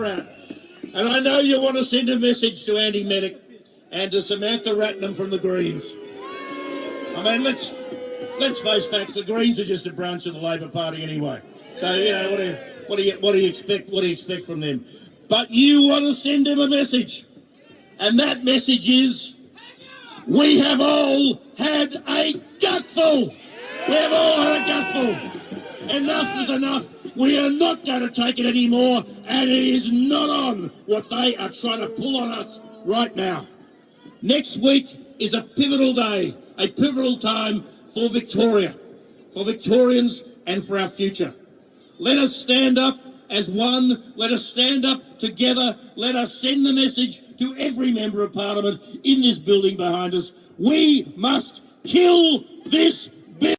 And I know you want to send a message to Andy Maverick and to Samantha Ratnam from the Greens. I mean, let's face facts. The Greens are just a branch of the Labor Party anyway. So what do you expect? What do you expect from them? But you want to send them a message, and that message is: we have all had a gutful. We have all had a gutful. Enough is enough. We are not going to take it anymore, and it is not on what they are trying to pull on us right now. Next week is a pivotal day, a pivotal time for Victoria, for Victorians and for our future. Let us stand up as one. Let us stand up together. Let us send the message to every member of Parliament in this building behind us. We must kill this bill.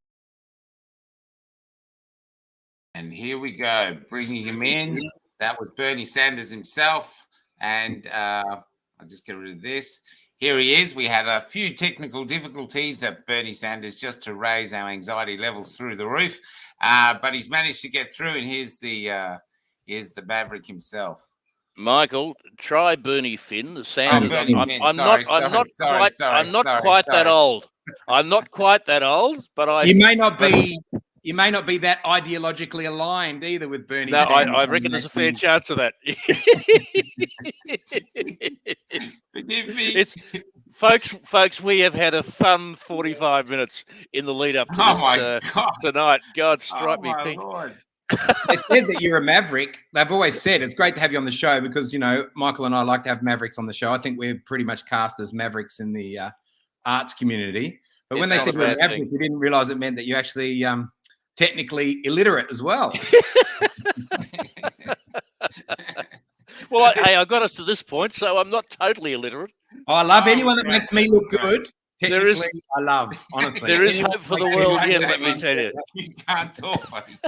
And here we go, bringing him in. That was Bernie Sanders himself. And I'll just get rid of this. Here he is. We had a few technical difficulties at Bernie Sanders just to raise our anxiety levels through the roof. But he's managed to get through, and here's the Maverick himself. Michael, try Bernie Finn. Sanders. Bernie Finn. I'm not quite that old. I'm not quite that old, but You may not be that ideologically aligned either with Bernie. No, Sanders. I reckon there's a fair chance of that. Forgive me. Folks, we have had a fun 45 minutes in the lead up to tonight. God, strike me pink. Lord. They said that you're a maverick. They've always said it's great to have you on the show because, Michael and I like to have mavericks on the show. I think we're pretty much cast as mavericks in the arts community. But when they said you're a maverick, we didn't realise it meant that you actually technically illiterate as well. Well, I got us to this point, so I'm not totally illiterate. Oh, I love anyone that makes me look good. Technically, I love, honestly. There is hope for the world yet, let me tell you. You can't talk, buddy.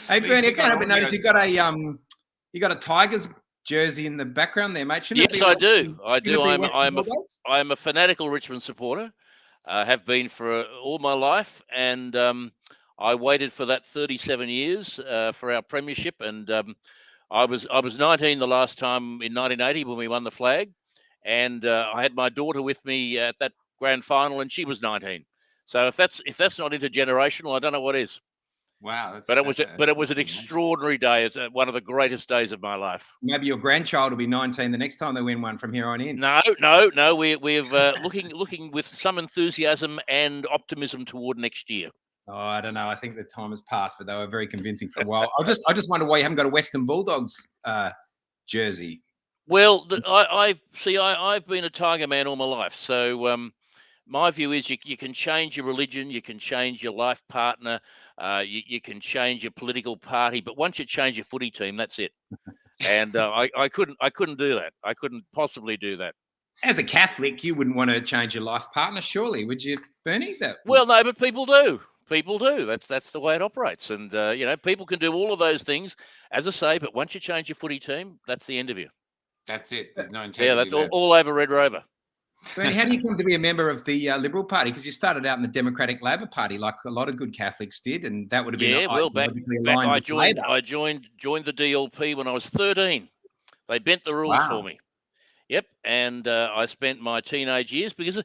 Hey, Bernie, I can't help but notice you got a Tigers jersey in the background there, mate. Yes, I do. I'm a fanatical Richmond supporter. Have been for all my life, and I waited for that 37 years for our premiership, and I was 19 the last time in 1980 when we won the flag, and I had my daughter with me at that grand final, and she was 19. So if that's not intergenerational, I don't know what is. Wow, but it was an extraordinary day. It's one of the greatest days of my life. Maybe your grandchild will be 19 the next time they win one from here on in. No. We're looking with some enthusiasm and optimism toward next year. Oh, I don't know. I think the time has passed, but they were very convincing for a while. I just wonder why you haven't got a Western Bulldogs jersey. Well, I've been a Tiger man all my life, so my view is you can change your religion, you can change your life partner, you can change your political party, but once you change your footy team, that's it. And I couldn't do that. I couldn't possibly do that. As a Catholic, you wouldn't want to change your life partner, surely, would you, Bernie? Well, no, but people do. People do. That's the way it operates. And, people can do all of those things, as I say, but once you change your footy team, that's the end of you. That's it. There's no integrity. Yeah, that's all over Red Rover. Bernie, how do you come to be a member of the Liberal Party? Because you started out in the Democratic Labor Party, like a lot of good Catholics did, and that would have been back I joined the DLP when I was 13. They bent the rules for me. Yep, and I spent my teenage years because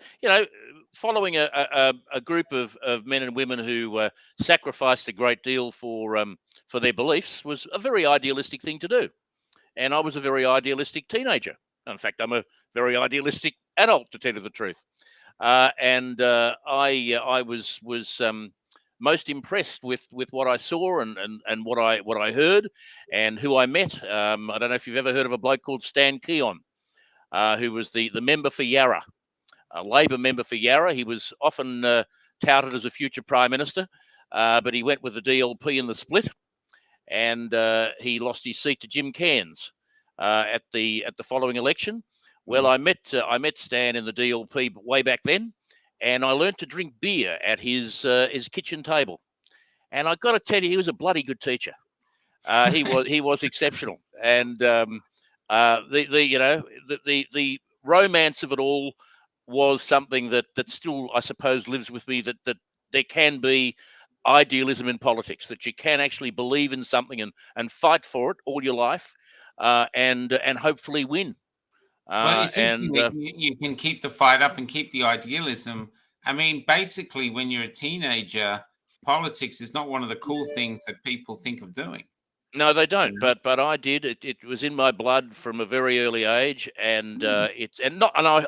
following a group of men and women who sacrificed a great deal for their beliefs was a very idealistic thing to do, and I was a very idealistic teenager. In fact, I'm a very idealistic adult, to tell you the truth. And I was most impressed with what I saw and what I heard and who I met. I don't know if you've ever heard of a bloke called Stan Keon, who was the member for Yarra, a Labor member for Yarra. He was often touted as a future Prime Minister, but he went with the DLP in the split, and he lost his seat to Jim Cairns at the following election. Well, I met Stan in the DLP way back then, and I learned to drink beer at his kitchen table. And I got to tell you, he was a bloody good teacher. He was exceptional, and the romance of it all was something that still, I suppose, lives with me. That there can be idealism in politics, that you can actually believe in something and fight for it all your life, and hopefully win. Well, it's interesting that you can keep the fight up and keep the idealism. I mean, basically, when you're a teenager, politics is not one of the cool things that people think of doing. No, they don't. But I did. It was in my blood from a very early age, and I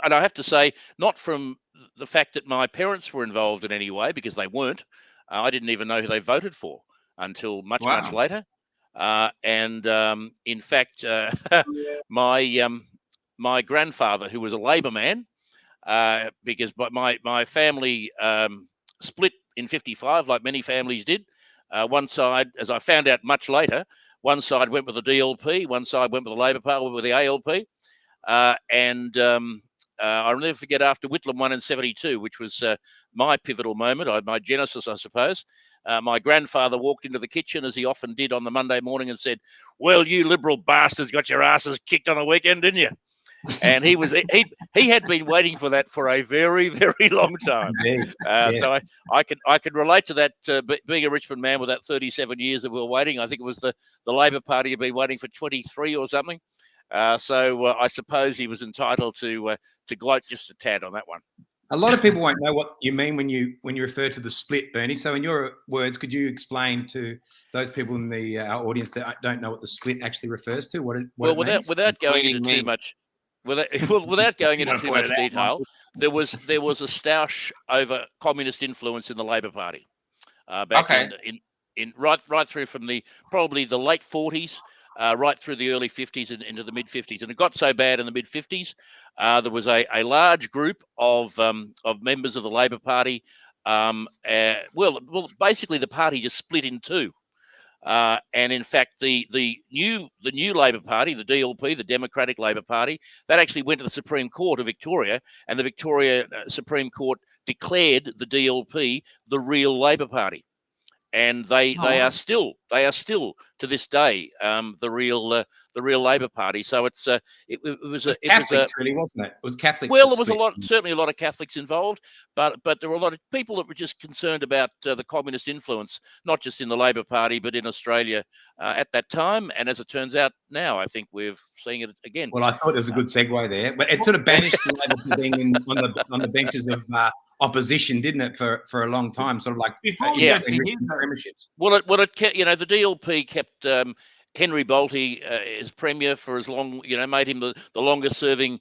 have to say, not from the fact that my parents were involved in any way, because they weren't. I didn't even know who they voted for until much later. In fact, my grandfather, who was a Labor man, because my family split in '55, like many families did. One side, as I found out much later, one side went with the DLP, one side went with the Labor Party, with the ALP. I'll never forget, after Whitlam won in '72, which was my pivotal moment, my genesis, I suppose. My grandfather walked into the kitchen, as he often did on the Monday morning, and said, "Well, you Liberal bastards got your asses kicked on the weekend, didn't you?" And he had been waiting for that for a very, very long time. So I could relate to that. Being a Richmond man with that 37 years that we were waiting, I think it was the Labor Party had been waiting for 23 or something. So I suppose he was entitled to gloat just a tad on that one. A lot of people won't know what you mean when you refer to the split, Bernie. So in your words, could you explain to those people in our audience that don't know what the split actually refers to? Without going into too much. Without going into too much detail, there was a stoush over communist influence in the Labor Party back in right through from probably the late 40s, right through the early 50s and into the mid 50s, and it got so bad in the mid 50s. There was a large group of members of the Labor Party. Basically the party just split in two. And in fact, the new Labor Party, the DLP, the Democratic Labor Party, that actually went to the Supreme Court of Victoria, and the Victoria Supreme Court declared the DLP the real Labor Party, and they are still to this day the real Labor Party. So it was Catholics, really, wasn't it? It was Catholics. Well, there was certainly a lot of Catholics involved, but there were a lot of people that were just concerned about the communist influence, not just in the Labor Party, but in Australia at that time. And as it turns out now, I think we're seeing it again. Well, I thought there was a good segue there, but it sort of banished the Labor from being on the benches of opposition, didn't it, for a long time? Sort of like before we got to premierships. Well, it kept, the DLP kept Henry Bolte as premier for as long, made him the longest serving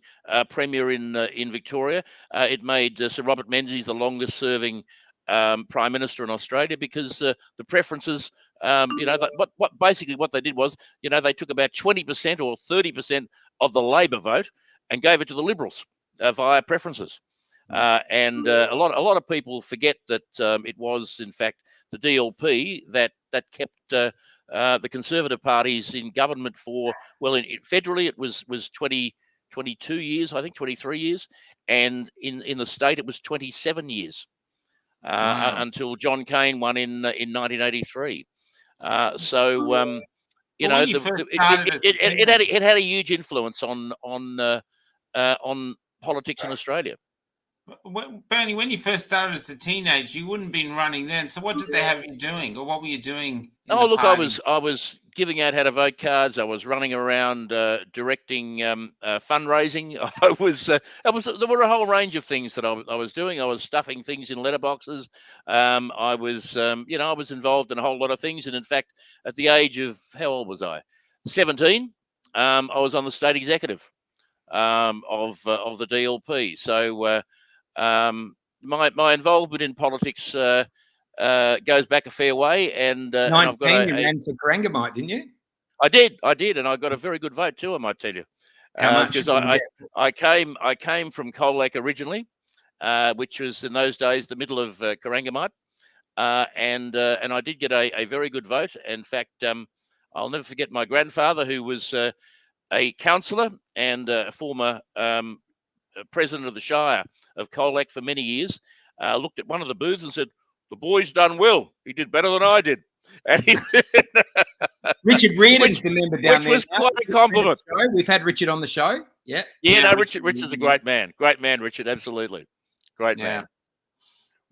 premier in Victoria. It made Sir Robert Menzies the longest serving prime minister in Australia, because the preferences, what they did was, they took about 20% or 30% of the Labor vote and gave it to the Liberals via preferences. And a lot of people forget that it was in fact the DLP that kept the Conservative parties in government for, federally it was 22 years, I think 23 years, and in the state it was 27 years until John Cain won in 1983. It had a huge influence on politics in Australia. Bernie, when you first started as a teenager, you wouldn't have been running then. So what did they have you doing, or what were you doing? I was giving out how to vote cards. I was running around directing fundraising. There were a whole range of things that I was doing. I was stuffing things in letterboxes. I was involved in a whole lot of things. And in fact, at the age of, how old was I? 17. I was on the state executive of the DLP. So. My involvement in politics goes back a fair way, and 19 you ran for Corangamite, didn't you? I did, and I got a very good vote too, I might tell you, because I came from Colac originally, which was in those days the middle of Corangamite, and I did get a very good vote. In fact, I'll never forget my grandfather, who was a councillor and a former president of the Shire of Colac for many years, looked at one of the booths and said, "The boy's done well. He did better than I did." And Richard Reardon's the member down there. Which was quite a compliment. We've had Richard on the show. Yeah. Richard's a great man. Great man, Richard. Absolutely. Great man.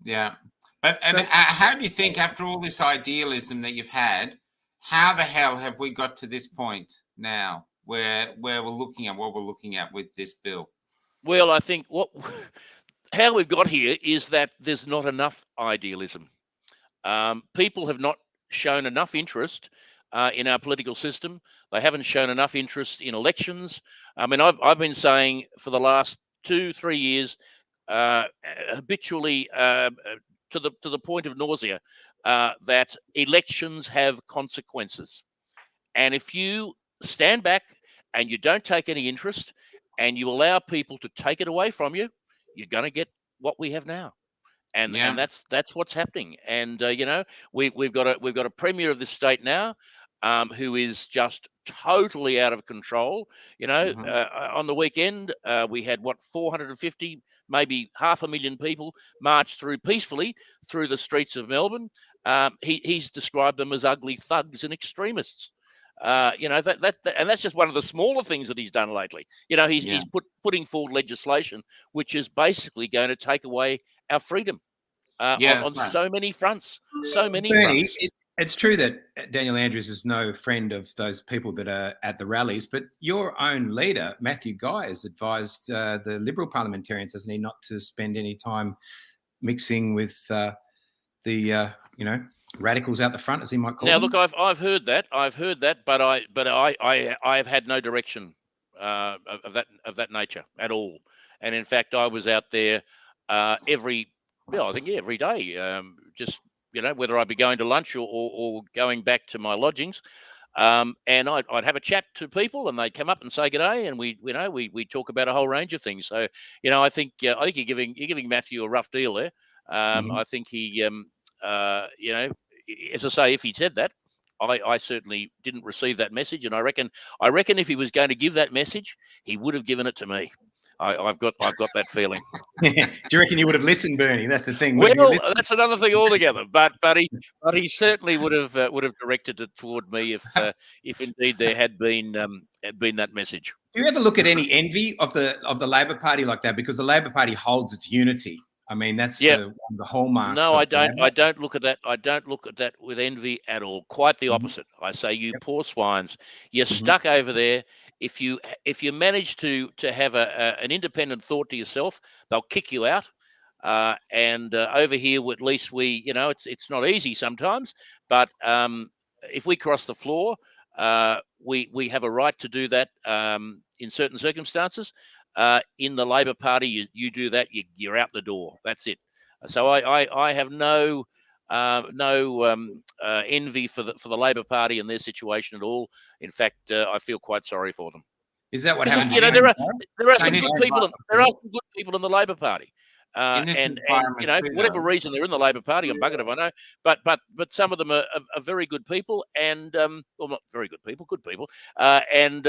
Yeah. But how do you think, after all this idealism that you've had, how the hell have we got to this point now where we're looking at what we're looking at with this bill? Well, I think how we've got here is that there's not enough idealism. People have not shown enough interest in our political system. They haven't shown enough interest in elections. I mean, I've been saying for the last 2-3 years, habitually, to the point of nausea, that elections have consequences. And if you stand back and you don't take any interest and you allow people to take it away from you, you're going to get what we have now. And that's what's happening. And we've got a premier of this state now, who is just totally out of control. On the weekend we had 450, maybe 500,000 people march through peacefully through the streets of Melbourne. He's described them as ugly thugs and extremists. And that's just one of the smaller things that he's done lately. He's putting forward legislation which is basically going to take away our freedom on so many fronts. Bernie, it's true that Daniel Andrews is no friend of those people that are at the rallies, but your own leader, Matthew Guy, has advised the Liberal parliamentarians, hasn't he, not to spend any time mixing with the radicals out the front, as he might call them. Now, look, I've heard that, but I have had no direction of that nature at all. And in fact, I was out there every day, just whether I be going to lunch or going back to my lodgings, and I'd have a chat to people, and they'd come up and say g'day, and we talk about a whole range of things. So I think you're giving Matthew a rough deal there. I think he as I say, if he said that, I certainly didn't receive that message, and I reckon if he was going to give that message, he would have given it to me. I've got that feeling. Do you reckon he would have listened, Bernie? That's the thing. Well, that's another thing altogether. But he certainly would have directed it toward me if indeed there had been that message. Do you ever look at any envy of the Labor Party like that? Because the Labor Party holds its unity. I mean, that's the hallmark. No, I don't. I don't look at that. I don't look at that with envy at all. Quite the opposite. I say, you poor swines, you're stuck over there. If you manage to have an independent thought to yourself, they'll kick you out. And over here, at least we, it's not easy sometimes, but if we cross the floor, we have a right to do that in certain circumstances. In the Labor Party, you do that, you're out the door. That's it. So I have no envy for the Labor Party and their situation at all. In fact, I feel quite sorry for them. Is that what happened? There are some good people. There are some good people in the Labor Party. And for whatever reason they're in the Labor Party, I'm buggered if I know. But some of them are very good people, and not very good people, good people, and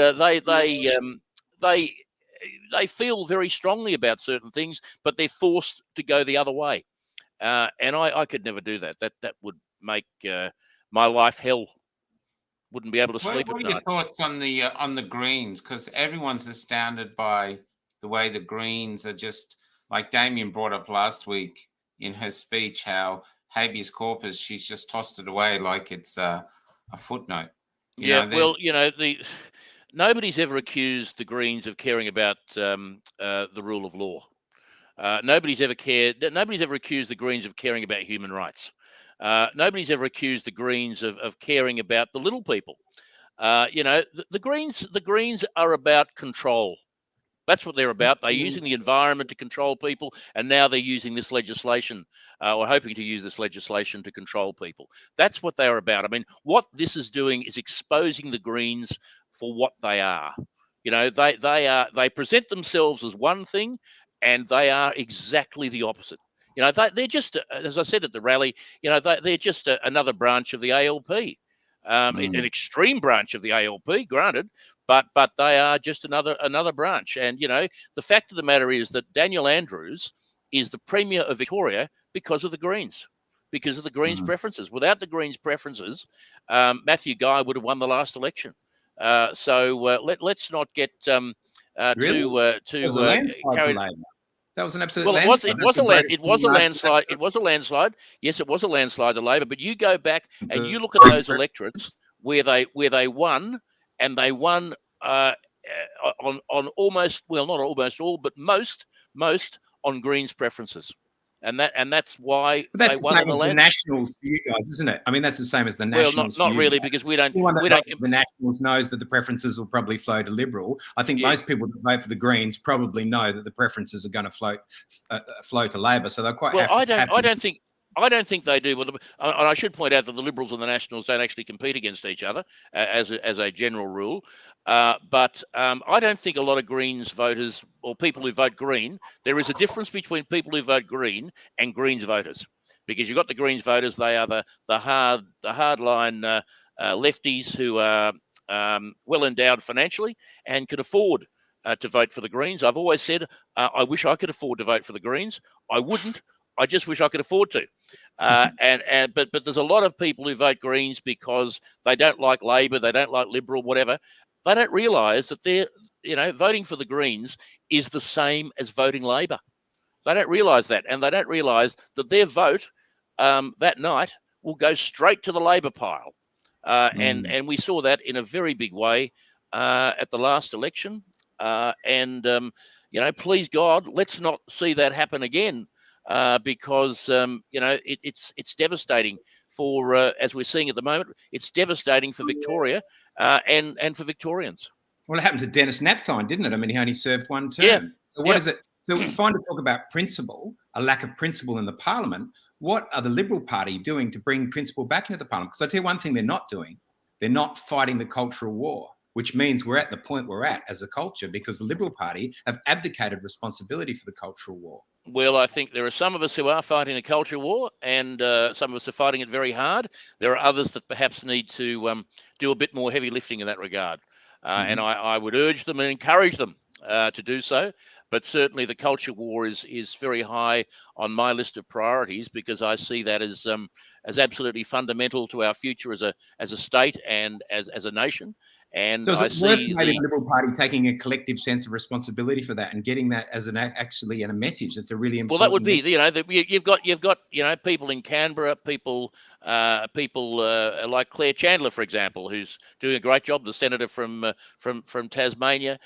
they feel very strongly about certain things, but they're forced to go the other way. And I could never do that. That would make my life hell. Wouldn't be able to sleep at night. What are your thoughts on the Greens? Because everyone's astounded by the way the Greens are just, like Damien brought up last week in her speech, how habeas corpus, she's just tossed it away like it's a footnote. Nobody's ever accused the Greens of caring about the rule of law. Nobody's ever accused the Greens of caring about human rights. Nobody's ever accused the Greens of caring about the little people. The Greens are about control. That's what they're about. They're using the environment to control people, and now they're using this legislation, or hoping to use this legislation to control people. That's what they're about. I mean, what this is doing is exposing the Greens for what they are. They present themselves as one thing, and they are exactly the opposite. They're just, as I said at the rally, they're just another branch of the ALP, an extreme branch of the ALP, granted, but they are just another branch. And the fact of the matter is that Daniel Andrews is the Premier of Victoria because of the Greens, because of the Greens' preferences. Without the Greens' preferences, Matthew Guy would have won the last election. So let's not get too carried. That was an absolute Well, landslide. it was a landslide. It was a landslide. Yes, it was a landslide to Labor. But you go back and you look at those electorates where they won, and they won on almost, well, not almost all, but most on Greens preferences. And that's why But that's they the won same in the as the Nationals for you guys, isn't it? I mean, that's the same as the Nationals. Well, not for you really, guys. because we don't. Anyone that votes for the Nationals knows that the preferences will probably flow to Liberal. I think most people that vote for the Greens probably know that the preferences are going to flow to Labor, so they're quite happy. I don't think they do. And I should point out that the Liberals and the Nationals don't actually compete against each other as a general rule. But I don't think a lot of Greens voters or people who vote Green, there is a difference between people who vote Green and Greens voters. Because you've got the Greens voters, they are the hardline lefties who are well endowed financially and can afford to vote for the Greens. I've always said I wish I could afford to vote for the Greens. I wouldn't. I just wish I could afford to. But there's a lot of people who vote Greens because they don't like Labor, they don't like Liberal, whatever. They don't realise that they're, voting for the Greens is the same as voting Labor. They don't realise that, and they don't realise that their vote that night will go straight to the Labor pile. And we saw that in a very big way at the last election. Please God, let's not see that happen again, because it's devastating for, as we're seeing at the moment, it's devastating for Victoria and for Victorians. Well, it happened to Dennis Napthine, didn't it? I mean, he only served one term. Yeah. So what is it? So it's fine to talk about principle, a lack of principle in the parliament. What are the Liberal Party doing to bring principle back into the parliament? Because I tell you one thing they're not doing. They're not fighting the cultural war, which means we're at the point we're at as a culture because the Liberal Party have abdicated responsibility for the cultural war. Well, I think there are some of us who are fighting the cultural war, and some of us are fighting it very hard. There are others that perhaps need to do a bit more heavy lifting in that regard. And I would urge them and encourage them to do so. But certainly the culture war is very high on my list of priorities because I see that as absolutely fundamental to our future as a state and as a nation. And so is it worth maybe the Liberal Party taking a collective sense of responsibility for that and getting that as actually a message? That's a really important. Well, that would be you've got people in Canberra, people like Claire Chandler, for example, who's doing a great job, the senator from Tasmania.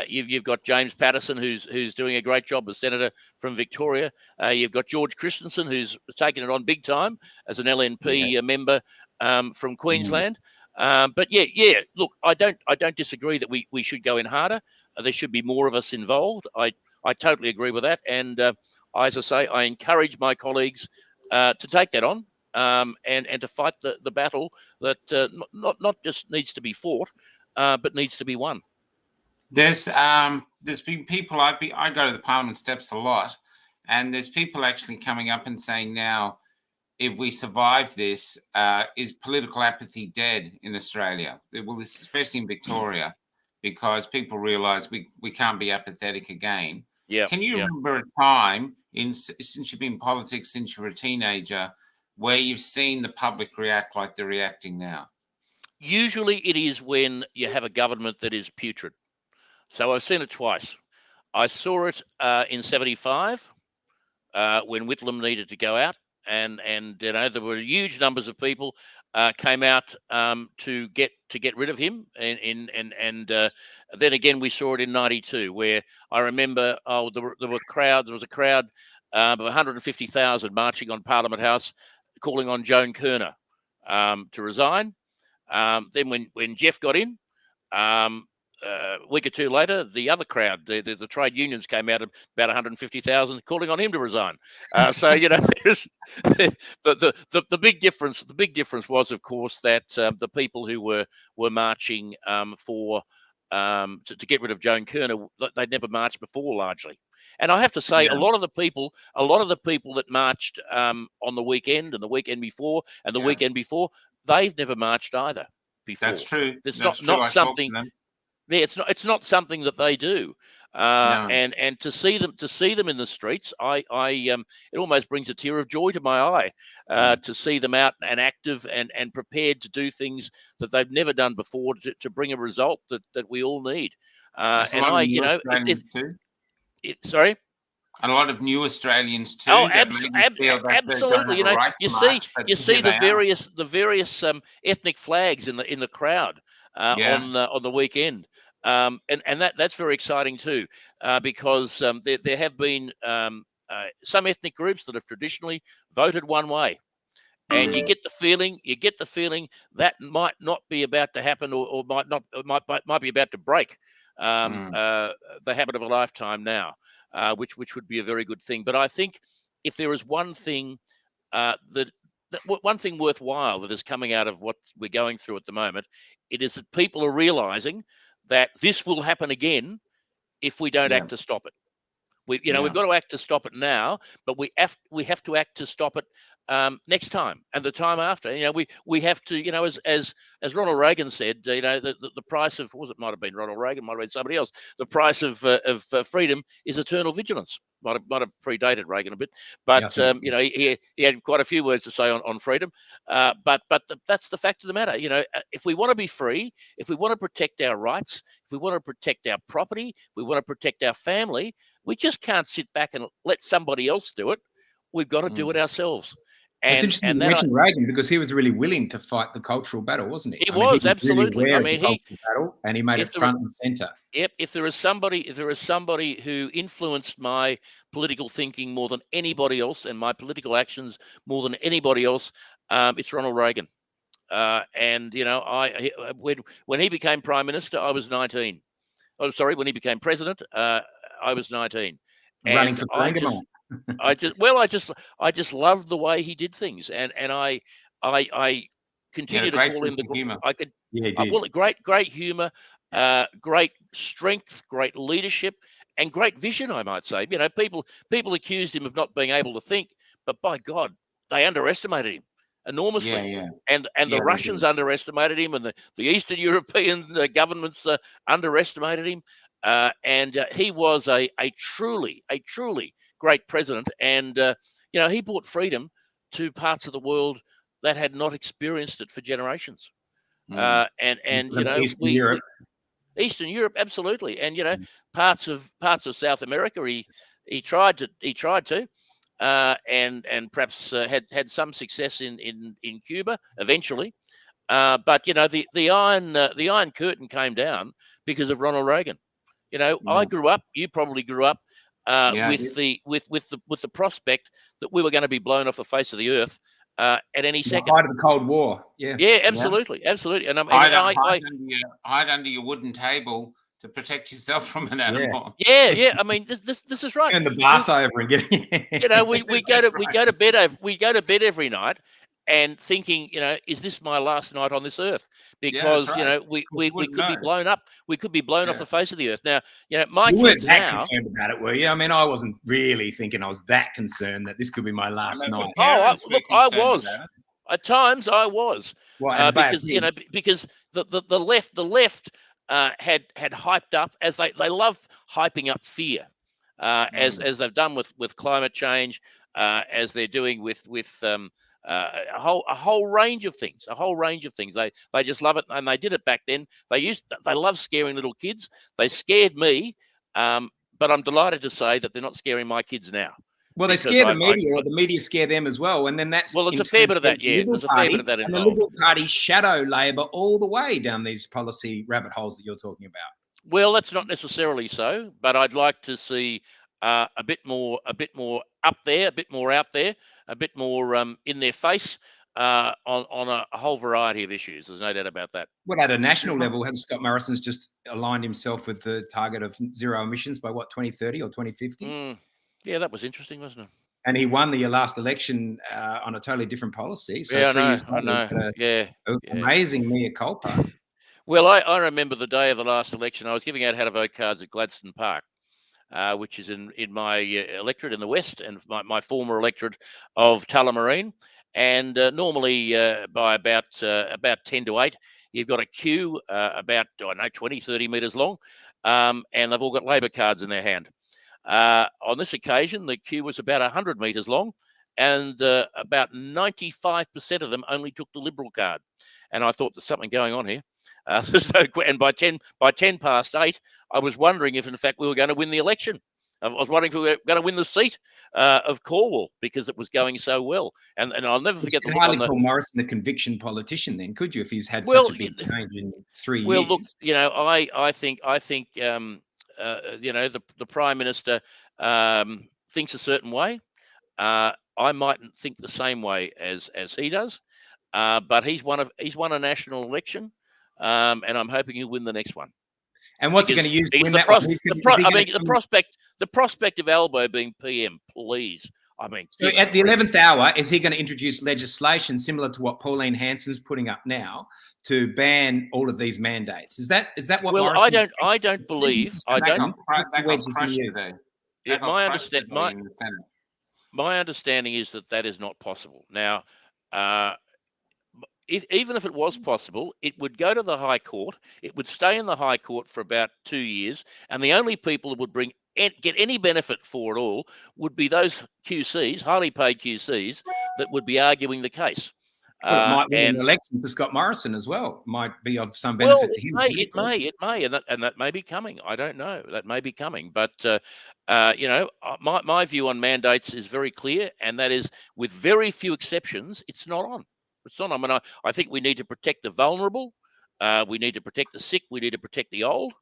You've got James Patterson, who's doing a great job, the senator from Victoria. You've got George Christensen, who's taken it on big time as an LNP member from Queensland. But look, I don't disagree that we should go in harder. There should be more of us involved. I totally agree with that. And as I say, I encourage my colleagues to take that on and to fight the battle that not just needs to be fought, but needs to be won. There's been people, I go to the Parliament steps a lot, and there's people actually coming up and saying now, if we survive this, is political apathy dead in Australia? Well, especially in Victoria, because people realise we can't be apathetic again. Yeah. Can you remember a time, since you've been in politics since you were a teenager, where you've seen the public react like they're reacting now? Usually it is when you have a government that is putrid. So I've seen it twice. I saw it in 75 when Whitlam needed to go out. And there were huge numbers of people came out to get rid of him, and then again we saw it in 92, where I remember there was a crowd of 150,000 marching on Parliament House, calling on Joan Kerner to resign. Then when Jeff got in, a week or two later, the other crowd, the trade unions, came out of about 150,000, calling on him to resign. So there's the big difference. The big difference was, of course, that the people who were marching to get rid of Joan Kerner, they'd never marched before, largely. And I have to say, a lot of the people that marched on the weekend and the weekend before and the weekend before, they've never marched either before. That's true. It's That's not something. Yeah, it's not something that they do, No. and to see them in the streets, it almost brings a tear of joy to my eye to see them out and active and prepared to do things that they've never done before to bring a result that we all need. Sorry. a lot of new Australians too. Oh, that maybe feel that they don't absolutely. have a right to march, but You see here the they are. various ethnic flags in the crowd on the weekend, and that's very exciting too, because there have been some ethnic groups that have traditionally voted one way. And you get the feeling that might not be about to happen, or might be about to break the habit of a lifetime now, which would be a very good thing. But I think if there is one thing one thing worthwhile that is coming out of what we're going through at the moment, it is that people are realizing that this will happen again if we don't act to stop it. We've got to act to stop it now, but we have to act to stop it next time and the time after. We have to, as Ronald Reagan said, the price of, might have been Ronald Reagan, might have been somebody else. The price of freedom is eternal vigilance. Might have predated Reagan a bit, but he had quite a few words to say on freedom. But that's the fact of the matter. If we want to be free, if we want to protect our rights, if we want to protect our property, we want to protect our family, we just can't sit back and let somebody else do it. We've got to do it ourselves. And it's interesting you mentioned Reagan, because he was really willing to fight the cultural battle, wasn't he? He was absolutely. Really aware of the cultural battle, and he made it front and center. Yep. If there is somebody who influenced my political thinking more than anybody else, and my political actions more than anybody else, it's Ronald Reagan. And when he became Prime Minister, I was 19. Oh, sorry, when he became president, I was 19. Running for President. I just loved the way he did things, and I continue to call him the humor. Great humor, great strength, great leadership, and great vision, I might say. People accused him of not being able to think, but by God, they underestimated him enormously. And the Russians underestimated him, and the Eastern European governments underestimated him. And he was a truly great president, and he brought freedom to parts of the world that had not experienced it for generations. Eastern Europe, absolutely, and parts of South America, he tried to, and perhaps had some success in Cuba eventually. But the Iron Curtain came down because of Ronald Reagan. I grew up. You probably grew up with the prospect that we were going to be blown off the face of the earth at any second. The height of the Cold War. Yeah, absolutely. And hide under your wooden table to protect yourself from an animal. Yeah. I mean, this is right. Turn the bath over and get. We go to bed every night and thinking, is this my last night on this earth? Because we could be blown up. We could be blown off the face of the earth. Now, my you kids weren't that now. concerned about it, were you? I mean, I wasn't really thinking I was that concerned that this could be my last night. I was. At times, I was. Well, because the left had hyped up, as they love hyping up fear, as they've done with climate change, as they're doing with a whole range of things. They just love it, and they did it back then. They love scaring little kids. They scared me, but I'm delighted to say that they're not scaring my kids now. Well, they scare the media, or the media scare them as well, and then that's it's a fair bit of that. Yeah, there's a fair bit of that involved. And the Liberal Party shadow Labor all the way down these policy rabbit holes that you're talking about. Well, that's not necessarily so, but I'd like to see a bit more up there, a bit more out there, a bit more in their face on a whole variety of issues. There's no doubt about that. Well, at a national level, has Scott Morrison's just aligned himself with the target of zero emissions by 2030 or 2050? Yeah, that was interesting, wasn't it? And he won the last election on a totally different policy. So yeah, 3 years later, amazing mea culpa. Well, I remember the day of the last election. I was giving out how to vote cards at Gladstone Park, which is in my electorate in the West, and my former electorate of Tullamarine. And normally by about 10 to 8, you've got a queue about 20, 30 metres long, and they've all got Labor cards in their hand. On this occasion, the queue was about 100 metres long, and about 95% of them only took the Liberal card. And I thought, there's something going on here. And by 10 past 8, I was wondering if, in fact, we were going to win the election. I was wondering if we were going to win the seat of Cornwall because it was going so well. And I'll never forget the look on the. Call Morrison a conviction politician, then, could you? If he's had Well, such a big change in 3 well, years. look, I think the Prime Minister thinks a certain way. I mightn't think the same way as he does, but he's won a national election, and I'm hoping he'll win the next one. And what's he going to use to win that one? The prospect of Albo being PM, please. I mean, so at the 11th hour, is he going to introduce legislation similar to what Pauline Hanson's putting up now to ban all of these mandates? Is that what? Well, Morrison's I don't believe. My understanding is that is not possible. Now, even if it was possible, it would go to the High Court. It would stay in the High Court for about 2 years, and the only people that would get any benefit for it all would be those QCs, highly paid QCs, that would be arguing the case. Well, it might win an election to Scott Morrison as well. Might be of some benefit to him. It may, and that may be coming. I don't know. That may be coming. But my view on mandates is very clear, and that is, with very few exceptions, it's not on. It's not on. I mean, I think we need to protect the vulnerable. We need to protect the sick. We need to protect the old,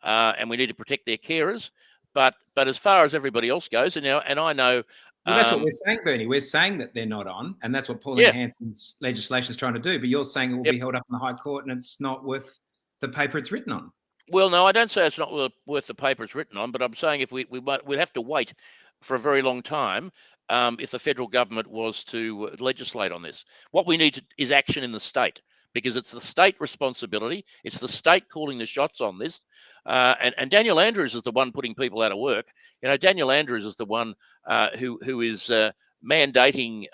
and we need to protect their carers. But as far as everybody else goes, and I know. Well, that's what we're saying, Bernie. We're saying that they're not on, and that's what Pauline Hanson's legislation is trying to do. But you're saying it will be held up in the High Court, and it's not worth the paper it's written on. Well, no, I don't say it's not worth the paper it's written on, but I'm saying if we'd have to wait for a very long time if the federal government was to legislate on this. What we need is action in the state, because it's the state responsibility. It's the state calling the shots on this. And Daniel Andrews is the one putting people out of work. Daniel Andrews is the one who is mandating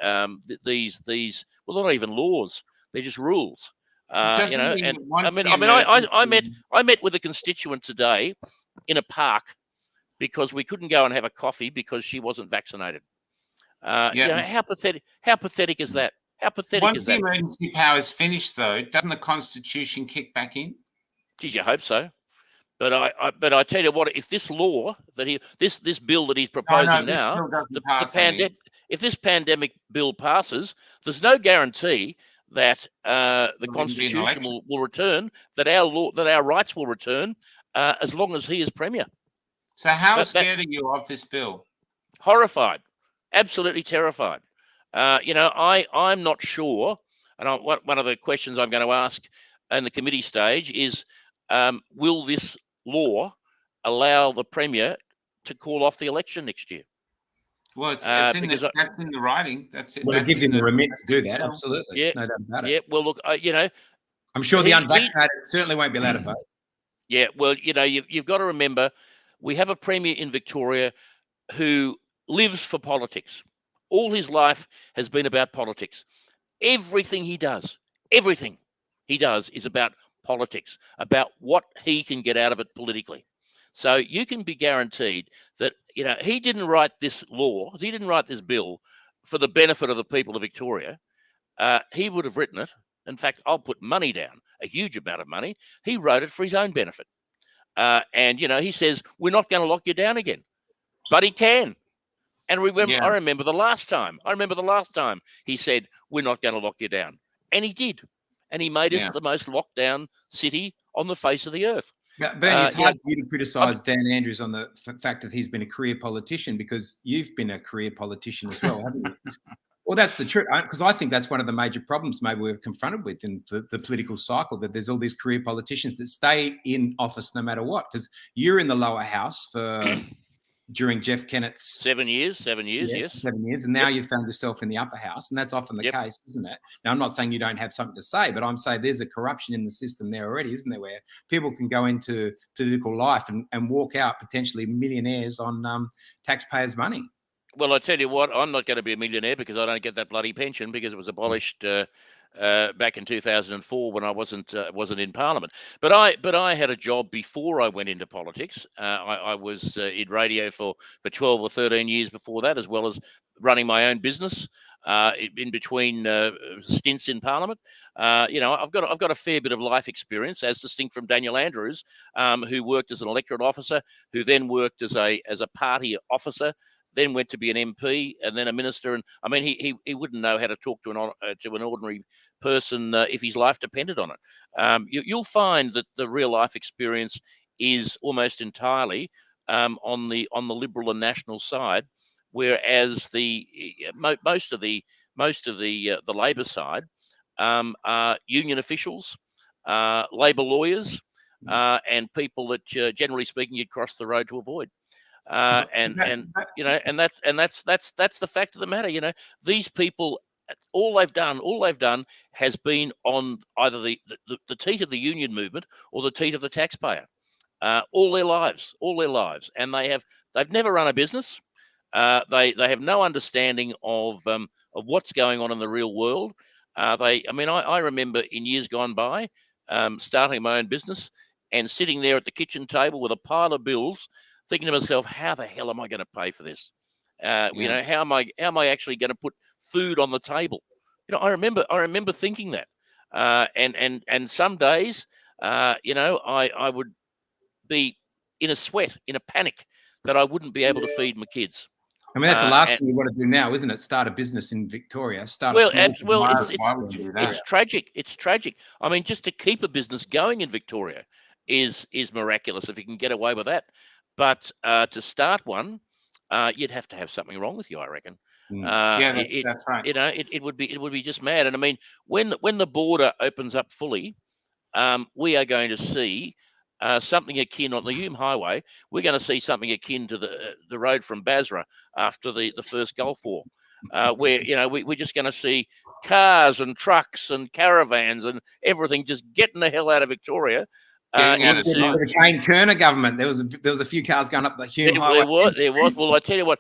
these. Well, they're not even laws; they're just rules. I met with a constituent today in a park because we couldn't go and have a coffee because she wasn't vaccinated. How pathetic is that? How pathetic Once is that? the emergency powers finish, though, doesn't the Constitution kick back in? Geez, you hope so. But I tell you what, if this law that this bill that he's proposing now, if this pandemic bill passes, there's no guarantee that the Constitution will return, that our rights will return, as long as he is Premier. So how scared are you of this bill? Horrified, absolutely terrified. I'm not sure, and one of the questions I'm going to ask in the committee stage is, will this law allow the Premier to call off the election next year? Well, that's in the writing. That's it. Well, it gives him the remit to do that. Absolutely. Yeah. No doubt about it. Yeah. Well, look, I'm sure the unvaccinated certainly won't be allowed to vote. Yeah. Well, you've got to remember, we have a Premier in Victoria who lives for politics. All his life has been about politics. Everything he does is about politics, about what he can get out of it politically. So you can be guaranteed that, he didn't write this law, he didn't write this bill for the benefit of the people of Victoria. He would have written it. In fact, I'll put money down, a huge amount of money. He wrote it for his own benefit. And he says, we're not going to lock you down again, but he can. And I remember the last time he said, we're not going to lock you down. And he did. And he made us the most locked down city on the face of the earth. Bernie, it's hard for you to criticise Dan Andrews on the fact that he's been a career politician, because you've been a career politician as well, haven't you? Well, that's the truth, because I think that's one of the major problems maybe we're confronted with in the political cycle, that there's all these career politicians that stay in office no matter what, because you're in the lower house during Jeff Kennett's 7 years, yes. 7 years. And now you've found yourself in the upper house. And that's often the case, isn't it? Now, I'm not saying you don't have something to say, but I'm saying there's a corruption in the system there already, isn't there, where people can go into political life and walk out potentially millionaires on taxpayers' money. Well, I tell you what, I'm not going to be a millionaire because I don't get that bloody pension, because it was abolished back in 2004 when I wasn't in Parliament. But I had a job before I went into politics. I was in radio for 12 or 13 years before that, as well as running my own business. in between stints in Parliament. I've got a fair bit of life experience, as distinct from Daniel Andrews, who worked as an electorate officer, who then worked as a party officer, then went to be an MP and then a minister. And I mean, he wouldn't know how to talk to an ordinary person if his life depended on it. You'll find that the real life experience is almost entirely on the Liberal and National side, whereas most of the Labor side are union officials, Labor lawyers, and people that generally speaking you'd cross the road to avoid. And that's the fact of the matter. These people, all they've done has been on either the teat of the union movement or the teat of the taxpayer, all their lives, and they've never run a business. They have no understanding of what's going on in the real world. I remember in years gone by starting my own business and sitting there at the kitchen table with a pile of bills, thinking to myself, how the hell am I going to pay for this? How am I actually going to put food on the table? I remember thinking that, and some days, I would be in a sweat, in a panic that I wouldn't be able to feed my kids. I mean, that's the last thing you want to do now, isn't it? Start a business in Victoria. It's tragic. It's tragic. I mean, just to keep a business going in Victoria is miraculous if you can get away with that. But to start one, you'd have to have something wrong with you, I reckon. That's right. It would be just mad. And I mean, when the border opens up fully, we are going to see something akin on the Hume Highway. We're going to see something akin to the road from Basra after the first Gulf War, where we're just going to see cars and trucks and caravans and everything just getting the hell out of Victoria. The Kane Kerner government, there was a few cars going up the Hume Highway. There was. Well, I tell you what.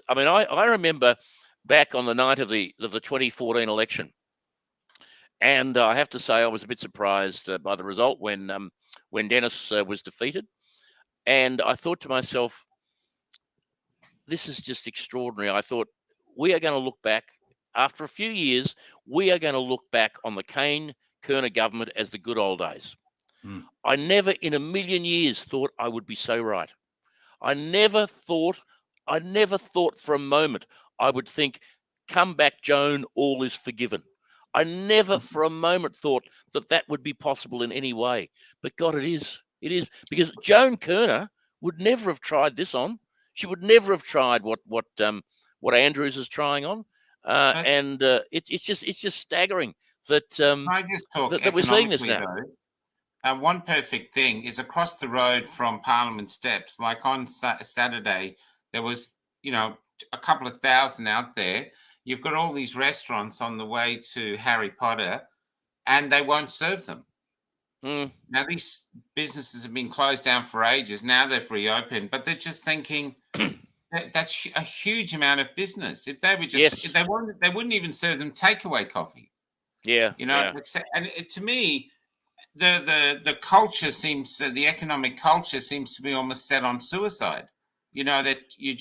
I mean, I remember back on the night of the 2014 election, and I have to say I was a bit surprised by the result when Dennis was defeated, and I thought to myself, this is just extraordinary. I thought we are going to look back after a few years. We are going to look back on the Kane Kerner government as the good old days. I never in a million years thought I would be so right. I never thought for a moment I would think, come back, Joan, all is forgiven. I never for a moment thought that would be possible in any way. But God, it is. It is, because Joan Kerner would never have tried this on. She would never have tried what Andrews is trying on. It's just staggering that that we're seeing this now. One perfect thing is across the road from Parliament Steps, like on Saturday, there was, a couple of thousand out there. You've got all these restaurants on the way to Harry Potter, and they won't serve them. Now, these businesses have been closed down for ages. Now they've reopened, but they're just thinking that's a huge amount of business. If they were just, if they wouldn't even serve them takeaway coffee. Yeah. And to me, the culture seems, the economic culture seems to be almost set on suicide. That you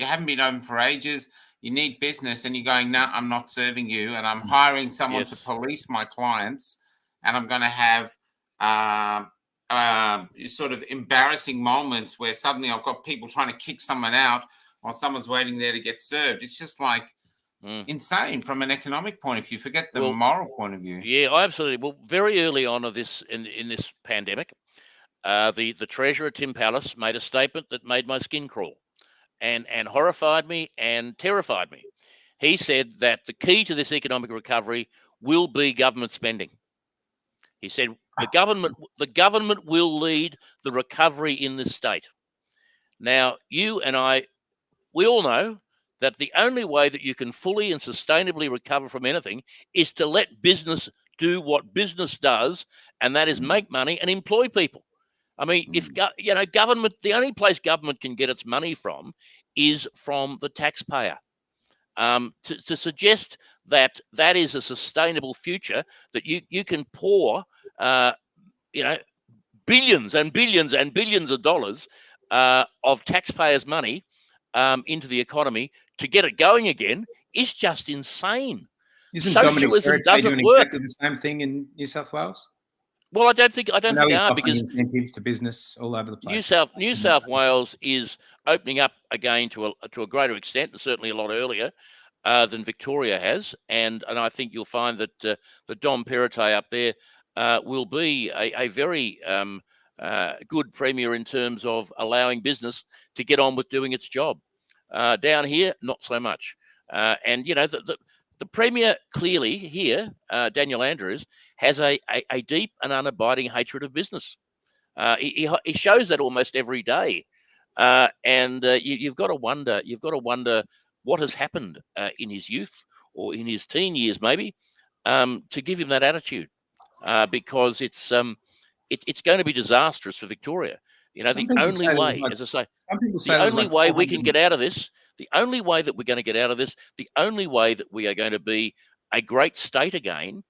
haven't been open for ages. You need business, and you're going, no, I'm not serving you, and I'm hiring someone to police my clients, and I'm going to have sort of embarrassing moments where suddenly I've got people trying to kick someone out while someone's waiting there to get served. It's just like insane from an economic point of view. Forget the moral point of view. Yeah, absolutely. Well, very early on of this in this pandemic, the Treasurer Tim Pallas made a statement that made my skin crawl, and horrified me and terrified me. He said that the key to this economic recovery will be government spending. He said the government will lead the recovery in this state. Now, you and I, we all know that the only way that you can fully and sustainably recover from anything is to let business do what business does, and that is make money and employ people. I mean, if government, the only place government can get its money from is from the taxpayer. To suggest that is a sustainable future, that you can pour, billions and billions and billions of dollars of taxpayers' money into the economy to get it going again is just insane. Isn't Dominic Socialism Perrottet doesn't doing work. exactly the same thing in New South Wales? Well, I don't think I know they he's are, offering because incentives to business all over the place. New South Wales is opening up again to a greater extent, and certainly a lot earlier than Victoria has. And I think you'll find that the Dom Perrottet up there will be a very good premier in terms of allowing business to get on with doing its job. Down here, not so much. And you know, the premier clearly here, Daniel Andrews, has a deep and unabiding hatred of business. He shows that almost every day, and you've got to wonder. You've got to wonder what has happened in his youth or in his teen years, maybe, to give him that attitude, because it's going to be disastrous for Victoria. You know, the only way, as I say, the only way we can get out of this, the only way that we're going to get out of this, the only way that we are going to be a great state again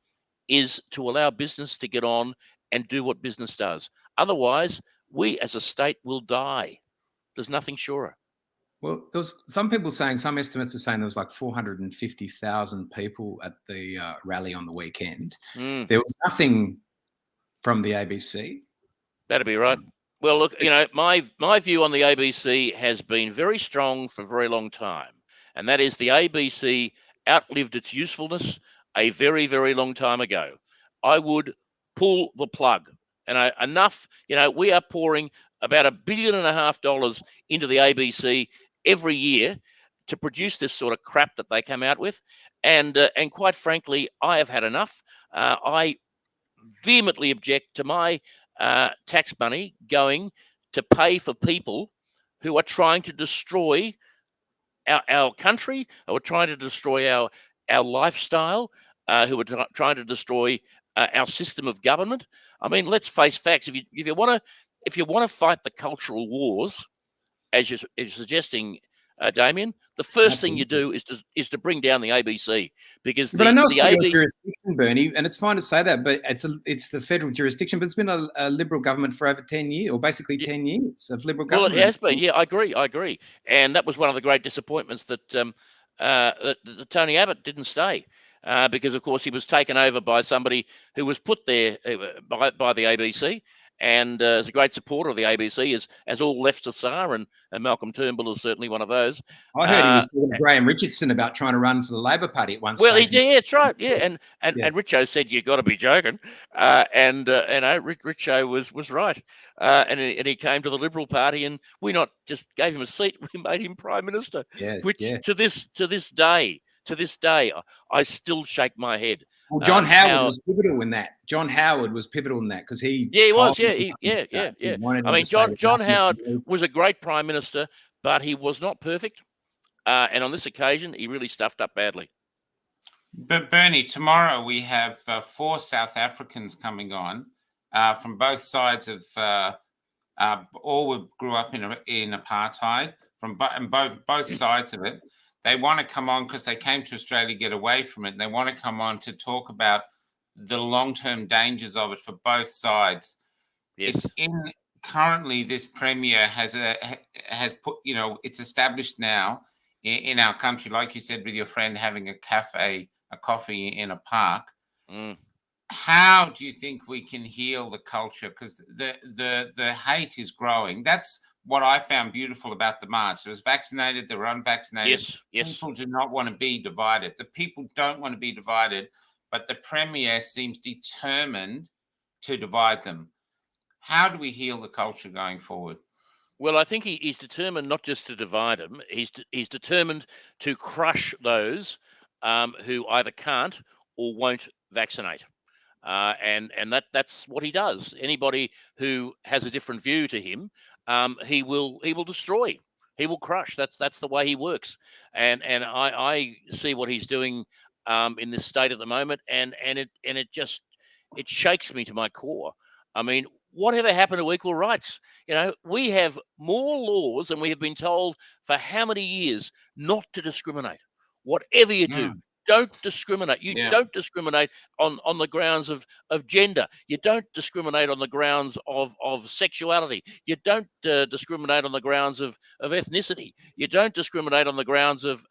is to allow business to get on and do what business does. Otherwise, we as a state will die. There's nothing surer. Well, there was some people saying, some estimates are saying there was like 450,000 people at the rally on the weekend. There was nothing from the ABC. That'd be right. Well, look, you know, my view on the ABC has been very strong for a very long time, and that is the ABC outlived its usefulness a very, very long time ago. I would pull the plug. And enough, you know, we are pouring about $1.5 billion into the ABC every year to produce this sort of crap that they come out with. And quite frankly, I have had enough. I vehemently object to my tax money going to pay for people who are trying to destroy our country, who are trying to destroy our lifestyle, who are trying to destroy our system of government. I mean, let's face facts. If you want to fight the cultural wars, as you're suggesting, Damien, the first thing you do is to bring down the ABC, because but I know it's the not your ABC jurisdiction, Bernie, and it's fine to say that, but it's the federal jurisdiction. But it's been a Liberal government for over 10 years, or basically 10 years of Liberal government. Well, it has been. Yeah, I agree. And that was one of the great disappointments that that Tony Abbott didn't stay. Because, of course, he was taken over by somebody who was put there by the ABC, and is a great supporter of the ABC, as all leftists are, and Malcolm Turnbull is certainly one of those. I heard he was talking to Graham Richardson about trying to run for the Labor Party at one stage. Well, he did. Yeah, that's right. Yeah, and Richo said, "You got to be joking," and Richo was right, and he came to the Liberal Party, and we not just gave him a seat, we made him Prime Minister. To this day, I still shake my head. Well, John Howard was pivotal in that. John Howard was pivotal in that because he. Yeah, he was. Yeah. I mean, John Howard was a great Prime Minister, but he was not perfect. And on this occasion, he really stuffed up badly. But Bernie, tomorrow we have 4 South Africans coming on from both sides of. All grew up in apartheid from both sides of it. They want to come on because they came to Australia to get away from it. And they want to come on to talk about the long-term dangers of it for both sides. Yes. Currently, this premier has put, you know, it's established now in our country, like you said, with your friend having a coffee in a park. How do you think we can heal the culture? Because the hate is growing. That's what I found beautiful about the march. There was vaccinated, there were unvaccinated. Yes. People do not want to be divided. The people don't want to be divided, but the Premier seems determined to divide them. How do we heal the culture going forward? Well, I think he's determined not just to divide them. He's determined to crush those who either can't or won't vaccinate. And that's what he does. Anybody who has a different view to him, he will destroy. He will crush. That's the way he works. And I see what he's doing in this state at the moment, and it shakes me to my core. I mean, whatever happened to equal rights? You know, we have more laws, and we have been told for how many years not to discriminate. Whatever you do, don't discriminate. You don't discriminate on the grounds of gender. You don't discriminate on the grounds of sexuality. You don't discriminate on the grounds of ethnicity. You don't discriminate on the grounds of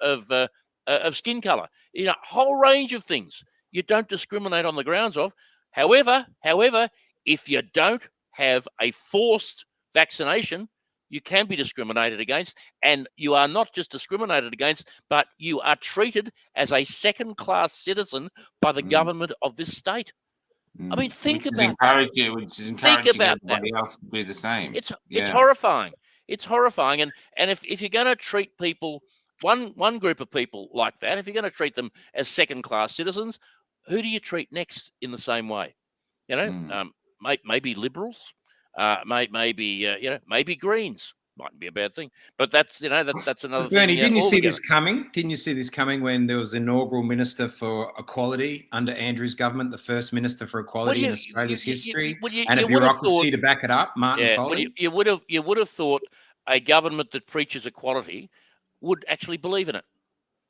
skin color. You know, a whole range of things you don't discriminate on the grounds of. However, if you don't have a forced vaccination, you can be discriminated against, and you are not just discriminated against, but you are treated as a second-class citizen by the government of this state. I mean, think about that. Which is encouraging everybody else to do the same. It's horrifying. It's horrifying, and if you're going to treat people, one group of people like that, if you're going to treat them as second-class citizens, who do you treat next in the same way? You know, maybe liberals. Maybe Greens mightn't be a bad thing, but that's another Bernie, thing. didn't you see this coming? Didn't you see this coming when there was inaugural Minister for Equality under Andrew's government, the first Minister for Equality in Australia's history, and a bureaucracy to back it up, Martin Foley? You would have thought a government that preaches equality would actually believe in it.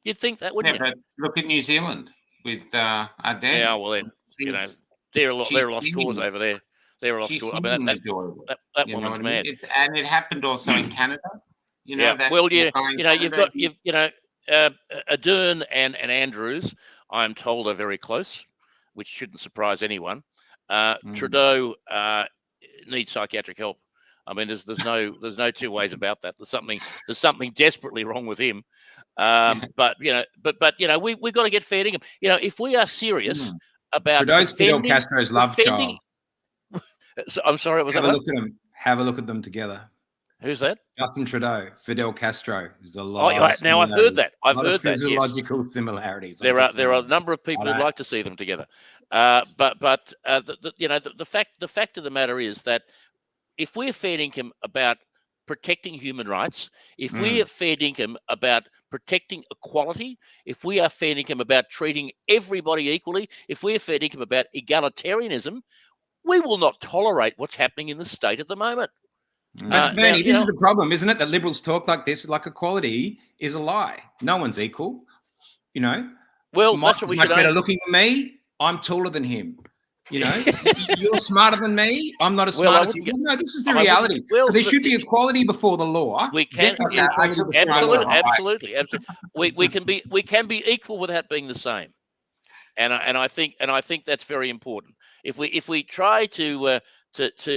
You'd think that, wouldn't you? But look at New Zealand with Ardern. Yeah, well, then, they're a lost cause over there. They're lost cause. I mean, that woman's mad. And it happened also in Canada. You know, you've got Ardern and Andrews, I'm told, are very close, which shouldn't surprise anyone. Trudeau needs psychiatric help. I mean, there's no two ways about that. There's something desperately wrong with him. But we've got to get fair dinkum. You know, if we are serious about Trudeau's Fidel Castro's love child. So, I'm sorry, Have a look at them together. Who's that? Justin Trudeau, Fidel Castro. There's a lot. Now I've heard that. I've heard that. Physiological similarities. There are a number of people who'd like to see them together. But the fact of the matter is that if we're fair dinkum about protecting human rights, if we are fair dinkum about protecting equality, if we are fair dinkum about treating everybody equally, if we're fair dinkum about egalitarianism, we will not tolerate what's happening in the state at the moment. Bernie, this is the problem, isn't it? That liberals talk like this, like equality is a lie. No one's equal, you know. Well, Mike's much better looking than me. I'm taller than him. You know, you're smarter than me. I'm not as smart as you. No, this is the reality. So there should be equality before the law. We can absolutely. We can be equal without being the same. And I think that's very important. If we try to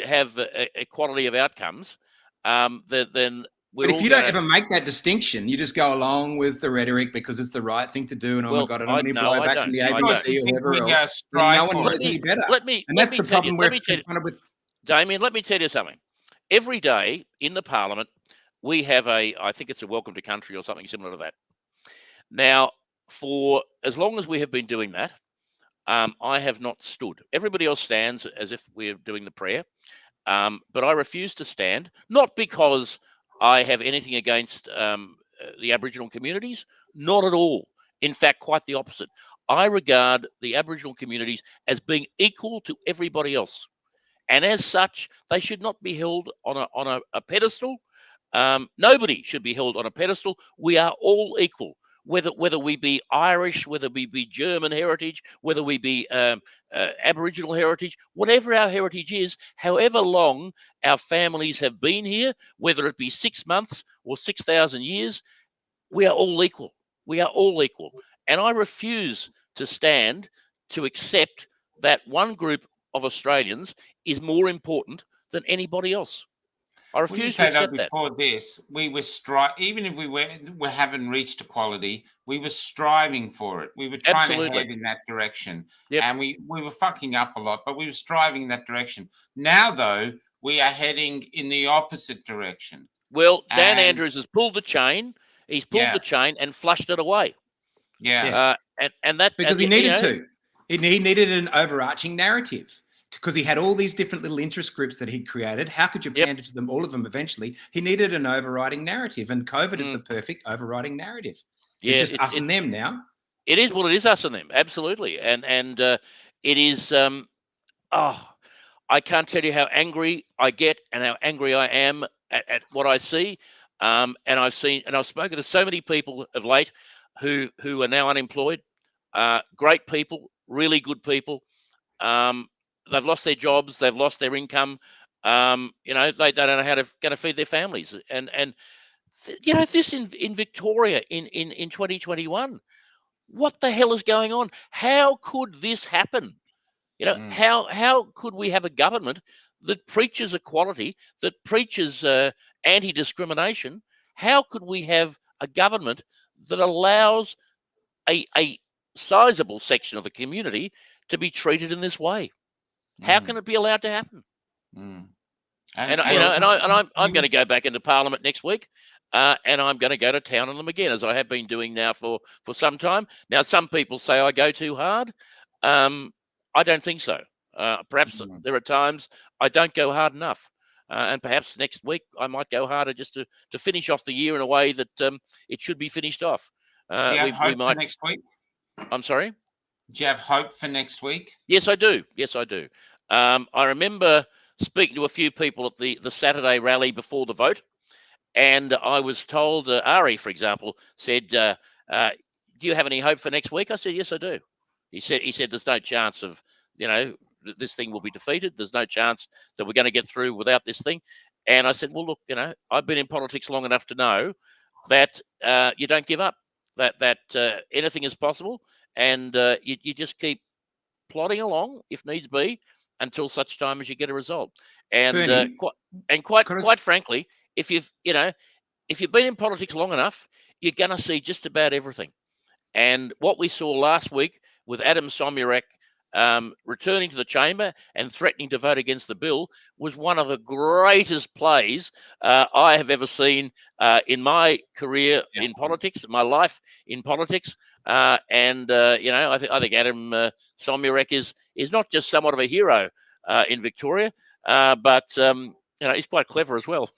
have equality of outcomes, then but if you don't ever make that distinction, you just go along with the rhetoric because it's the right thing to do. And oh my God, I don't need to blow back from the ABC or whoever else. No one knows any better. And that's the problem we're confronted with. Damien, let me tell you something. Every day in the Parliament, we have I think it's a welcome to country or something similar to that. Now, for as long as we have been doing that, I have not stood. Everybody else stands as if we're doing the prayer. But I refuse to stand, not because I have anything against the Aboriginal communities, not at all. In fact, quite the opposite. I regard the Aboriginal communities as being equal to everybody else. And as such, they should not be held on a pedestal. Nobody should be held on a pedestal. We are all equal. Whether we be Irish, whether we be German heritage, whether we be Aboriginal heritage, whatever our heritage is, however long our families have been here, whether it be 6 months or 6,000 years, we are all equal. We are all equal. And I refuse to stand to accept that one group of Australians is more important than anybody else. I refuse to accept that. Before this, we were even if we haven't reached equality, we were striving for it. We were trying to head in that direction, and we were fucking up a lot, but we were striving in that direction. Now, though, we are heading in the opposite direction. Well, Dan Andrews has pulled the chain. He's pulled the chain and flushed it away. And that because he needed to. He needed an overarching narrative. Because he had all these different little interest groups that he'd created. How could you pander to them, all of them eventually? He needed an overriding narrative, and COVID is the perfect overriding narrative. It's just us and them now. It is. Well, it is us and them. Absolutely. And it is, I can't tell you how angry I get and how angry I am at what I see. And I've spoken to so many people of late who are now unemployed. great people, really good people. They've lost their jobs, they've lost their income. You know, they don't know how to feed their families. And you know, this in Victoria in 2021. What the hell is going on? How could this happen? You know, how could we have a government that preaches equality, that preaches anti-discrimination? How could we have a government that allows a sizable section of the community to be treated in this way? How can it be allowed to happen? And you know, and I'm going to go back into Parliament next week, and I'm going to go to town on them again, as I have been doing now for some time. Now, some people say I go too hard. I don't think so. Perhaps there are times I don't go hard enough, and perhaps next week I might go harder just to finish off the year in a way that it should be finished off. Do you have hope for next week? I'm sorry? Do you have hope for next week? Yes, I do. Yes, I do. I remember speaking to a few people at the Saturday rally before the vote, and I was told, Ari, for example, said, do you have any hope for next week? I said, yes, I do. He said there's no chance of, you know, this thing will be defeated. There's no chance that we're going to get through without this thing. And I said, well, look, you know, I've been in politics long enough to know that you don't give up, that anything is possible, and you just keep plodding along, if needs be, until such time as you get a result. And quite frankly, if you've been in politics long enough, you're going to see just about everything. And what we saw last week with Adam Somyurek returning to the chamber and threatening to vote against the bill was one of the greatest plays I have ever seen in my career in politics, my life in politics. And you know, I think Adam Somyurek is not just somewhat of a hero in Victoria, but you know, he's quite clever as well.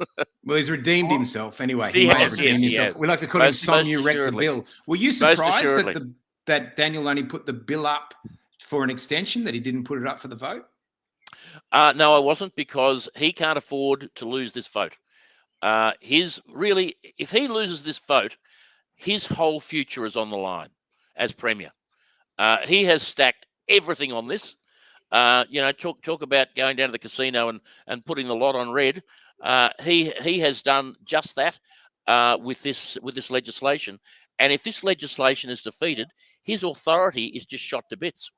Well, he's redeemed himself anyway. He may have redeemed himself. We like to call him Somyurek the bill. Were you surprised that Daniel only put the bill up for an extension, that he didn't put it up for the vote? No, I wasn't, because he can't afford to lose this vote. If he loses this vote, his whole future is on the line as Premier. He has stacked everything on this. You know, talk about going down to the casino and putting the lot on red. He has done just that with this legislation. And if this legislation is defeated, his authority is just shot to bits.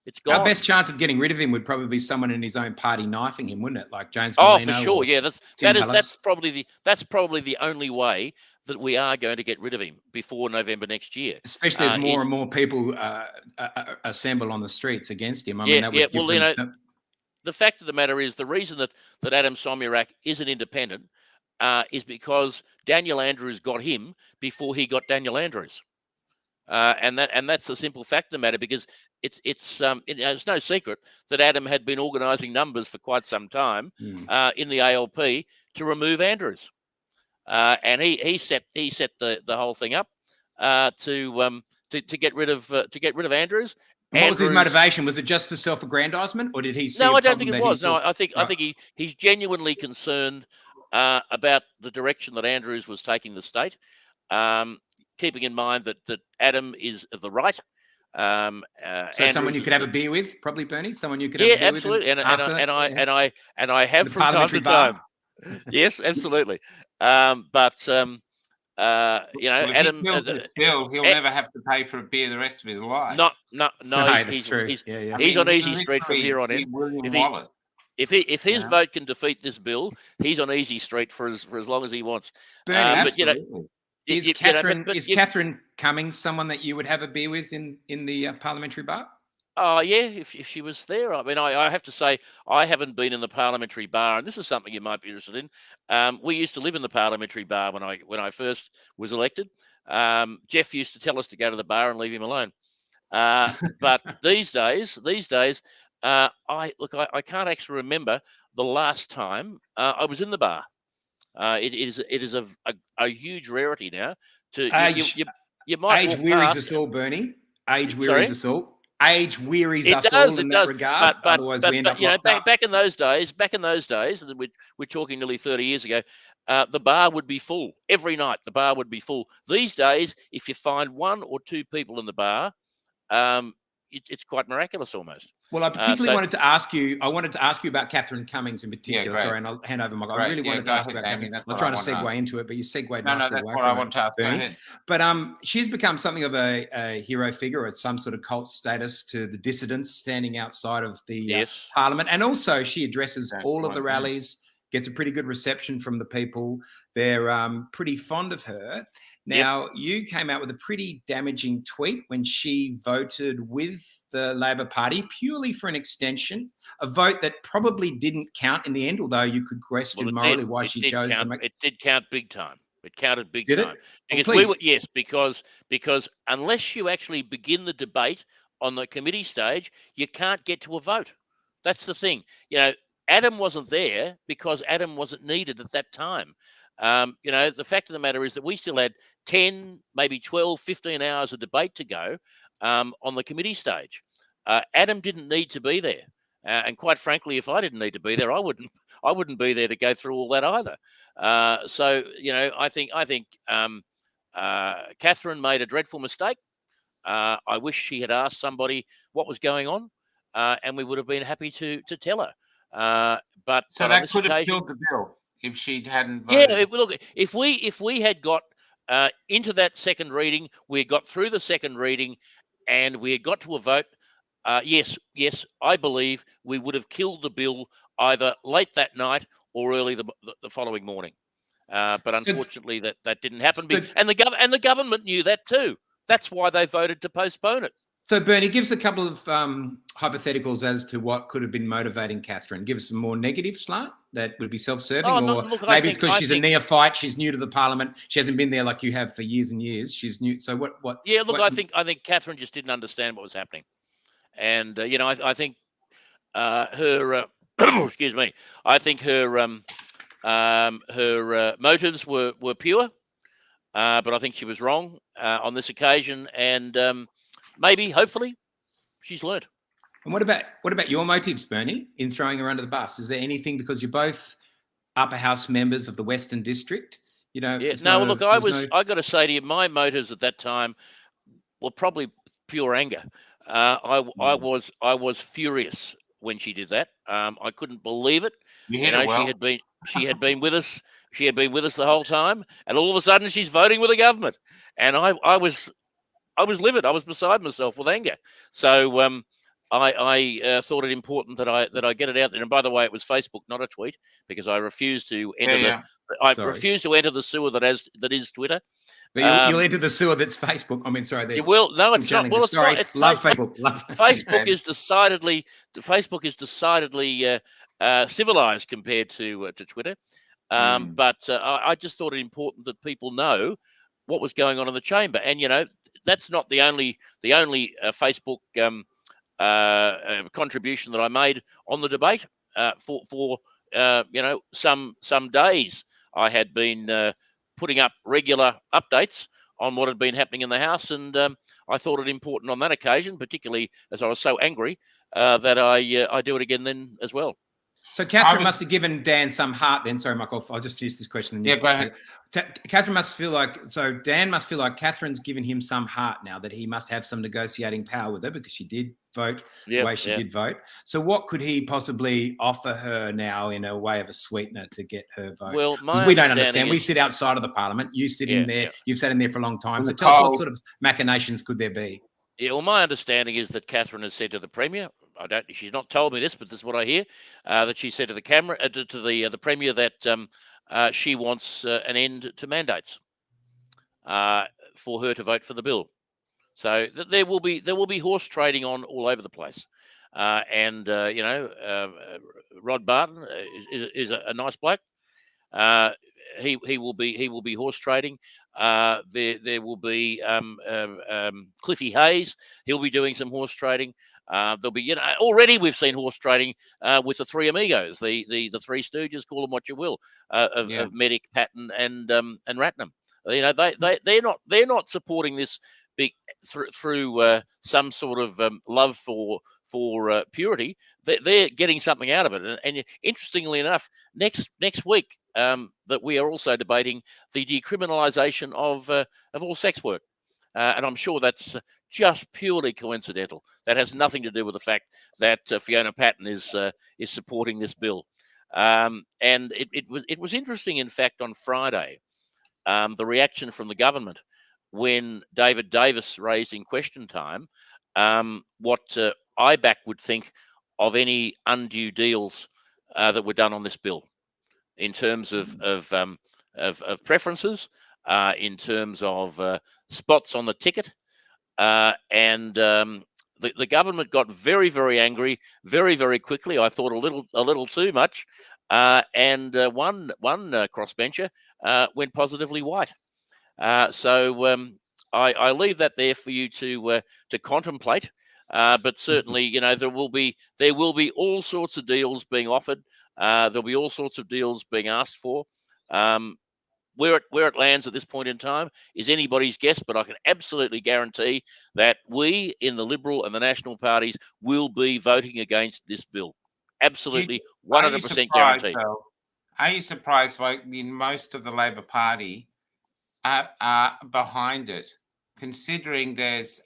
It's gone. Our best chance of getting rid of him would probably be someone in his own party knifing him, wouldn't it? Like James Molino. Oh, for sure. Yeah, that's probably the only way that we are going to get rid of him before November next year. Especially as more and more people assemble on the streets against him. I mean, that would well, you know, the fact of the matter is, the reason that Adam Somyurek isn't independent is because Daniel Andrews got him before he got Daniel Andrews. And that's the simple fact of the matter, because it's no secret that Adam had been organising numbers for quite some time in the ALP to remove Andrews, and he set the whole thing up to get rid of Andrews. And what was his motivation? Was it just for self-aggrandizement, or did he see? No, I don't think it was. No, I think he's genuinely concerned about the direction that Andrews was taking the state. Keeping in mind that Adam is of the right. So Andrews, someone you could have a beer with, probably, Bernie. Someone you could have a beer absolutely. with. And I have from time to time. Yes, absolutely. But you know, well, Adam, Bill, he'll never have to pay for a beer the rest of his life. No, that's true. He's on easy street from here on in. If his vote can defeat this bill, he's on easy street for as long as he wants. Bernie, but you know. Is Catherine Cummings someone that you would have a beer with in the parliamentary bar? Oh, yeah, if she was there. I mean, I have to say, I haven't been in the parliamentary bar, and this is something you might be interested in. We used to live in the parliamentary bar when I first was elected. Jeff used to tell us to go to the bar and leave him alone. But these days, I can't actually remember the last time I was in the bar. It is a huge rarity now. You might age wearies us all, Bernie. Age wearies us all. Age wearies us all in that regard. Otherwise, we end up locked up. Back in those days, and we're talking nearly 30 years ago, the bar would be full every night. The bar would be full. These days, if you find one or two people in the bar, it's quite miraculous almost. Well, I particularly wanted to ask you. I wanted to ask you about Catherine Cummings in particular. Sorry, and I'll hand over, Michael. I really wanted to ask you about Catherine. I was trying to segue into it, but you segued nicely away from it. No, that's what I want to ask. Go ahead. But she's become something of a hero figure, or some sort of cult status to the dissidents standing outside of the Parliament, and also she addresses all of the rallies. Gets a pretty good reception from the people. They're pretty fond of her. Now, you came out with a pretty damaging tweet when she voted with the Labor Party purely for an extension, a vote that probably didn't count in the end, although you could question morally why she chose to make it. Did count big time. It counted big time. Did it? Because because unless you actually begin the debate on the committee stage, you can't get to a vote. That's the thing. Adam wasn't there because Adam wasn't needed at that time. The fact of the matter is that we still had 10, maybe 12, 15 hours of debate to go on the committee stage. Adam didn't need to be there. And quite frankly, if I didn't need to be there, I wouldn't be there to go through all that either. I think Catherine made a dreadful mistake. I wish she had asked somebody what was going on, and we would have been happy to tell her. But that could have killed the bill if she hadn't voted. Yeah, look, if we had got into that second reading, we got through the second reading, and we had got to a vote. Yes, I believe we would have killed the bill either late that night or early the following morning. But unfortunately, that didn't happen. And the government knew that too. That's why they voted to postpone it. So, Bernie, give us a couple of hypotheticals as to what could have been motivating Catherine. Give us a more negative slant that would be self-serving, maybe it's because she's a neophyte. She's new to the Parliament. She hasn't been there like you have for years and years. She's new. So what? Yeah, look, I think Catherine just didn't understand what was happening, and I think her excuse me. I think her motives were pure, but I think she was wrong on this occasion, and maybe, hopefully, she's learned. And what about your motives, Bernie, in throwing her under the bus? Is there anything, because you're both upper house members of the Western District? I got to say to you, my motives at that time were probably pure anger. I was furious when she did that. I couldn't believe it. She had been with us. She had been with us the whole time, and all of a sudden she's voting with the government, and I was livid. I was beside myself with anger. So I thought it important that I get it out there. And by the way, it was Facebook, not a tweet, because I refused to enter refused to enter the sewer that is Twitter. But you'll enter the sewer that's Facebook. I mean, sorry. You will. No, it's not. Well, it's not. It's love Facebook. Facebook is decidedly civilized compared to Twitter. But I just thought it important that people know what was going on in the chamber. And that's not the only Facebook contribution that I made on the debate. For some days I had been putting up regular updates on what had been happening in the House, and I thought it important on that occasion, particularly as I was so angry, that I do it again then as well. So Catherine must have given Dan some heart then. Sorry, Michael, I'll just finish this question. Yeah, go ahead. Catherine must feel like, so Dan must feel like Catherine's given him some heart now, that he must have some negotiating power with her because she did vote the way she did vote. So what could he possibly offer her now in a way of a sweetener to get her vote? Well, because we don't understand. We sit outside of the Parliament. You sit in there. You've sat in there for a long time. So tell us what sort of machinations could there be? Yeah, well, my understanding is that Catherine has said to the Premier, she's not told me this, but this is what I hear, that she said to the the Premier that she wants an end to mandates for her to vote for the bill. So there will be horse trading on all over the place, and Rod Barton is a nice bloke. He will be horse trading. There will be Cliffy Hayes. He'll be doing some horse trading. There'll be already we've seen horse trading with the three amigos, the three stooges, call them what you will, of Medic, Patton, and Ratnam. They're not supporting this big through some sort of love for purity. They're getting something out of it. And interestingly enough, next week that we are also debating the decriminalisation of all sex work. and I'm sure that's just purely coincidental. That has nothing to do with the fact that Fiona Patten is supporting this bill. And it was interesting, in fact, on Friday, the reaction from the government when David Davis raised in question time what IBAC would think of any undue deals that were done on this bill, in terms of preferences, in terms of spots on the ticket, and the government got very, very angry, very, very quickly. I thought a little too much, and one crossbencher went positively white. So I leave that there for you to contemplate. But certainly, there will be all sorts of deals being offered. There'll be all sorts of deals being asked for. Where it lands at this point in time is anybody's guess, but I can absolutely guarantee that we in the Liberal and the National parties will be voting against this bill. Absolutely, 100% guaranteed. Are you surprised by most of the Labor Party are behind it, considering there's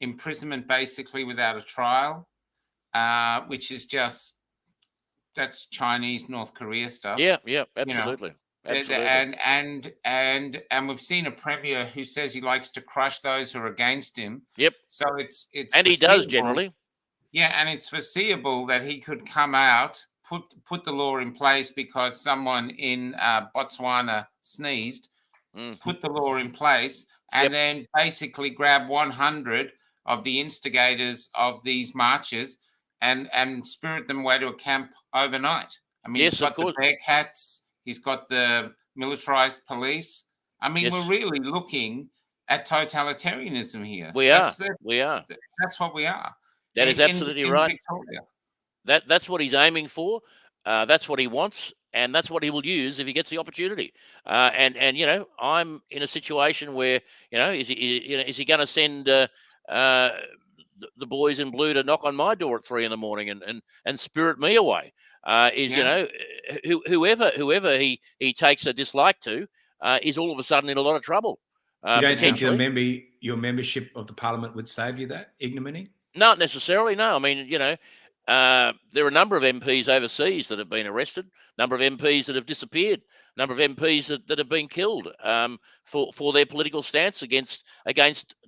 imprisonment basically without a trial, which is that's Chinese, North Korea stuff. Yeah, absolutely. Absolutely. And we've seen a premier who says he likes to crush those who are against him. Yep. So it's and he does generally. Yeah, and it's foreseeable that he could come out, put the law in place because someone in Botswana sneezed, put the law in place, and then basically grab 100 of the instigators of these marches and spirit them away to a camp overnight. I mean, he's got the Bearcats. He's got the militarized police. I mean, we're really looking at totalitarianism here. We are. That's what we are. That is absolutely right. Victoria. That's what he's aiming for. That's what he wants, and that's what he will use if he gets the opportunity. And I'm in a situation where is he going to send the boys in blue to knock on my door at 3 a.m. and spirit me away? Whoever he takes a dislike to is all of a sudden in a lot of trouble. You don't think your membership of the parliament would save you that ignominy? Not necessarily, no. I mean, there are a number of MPs overseas that have been arrested, number of MPs that have disappeared, number of MPs that have been killed for their political stance against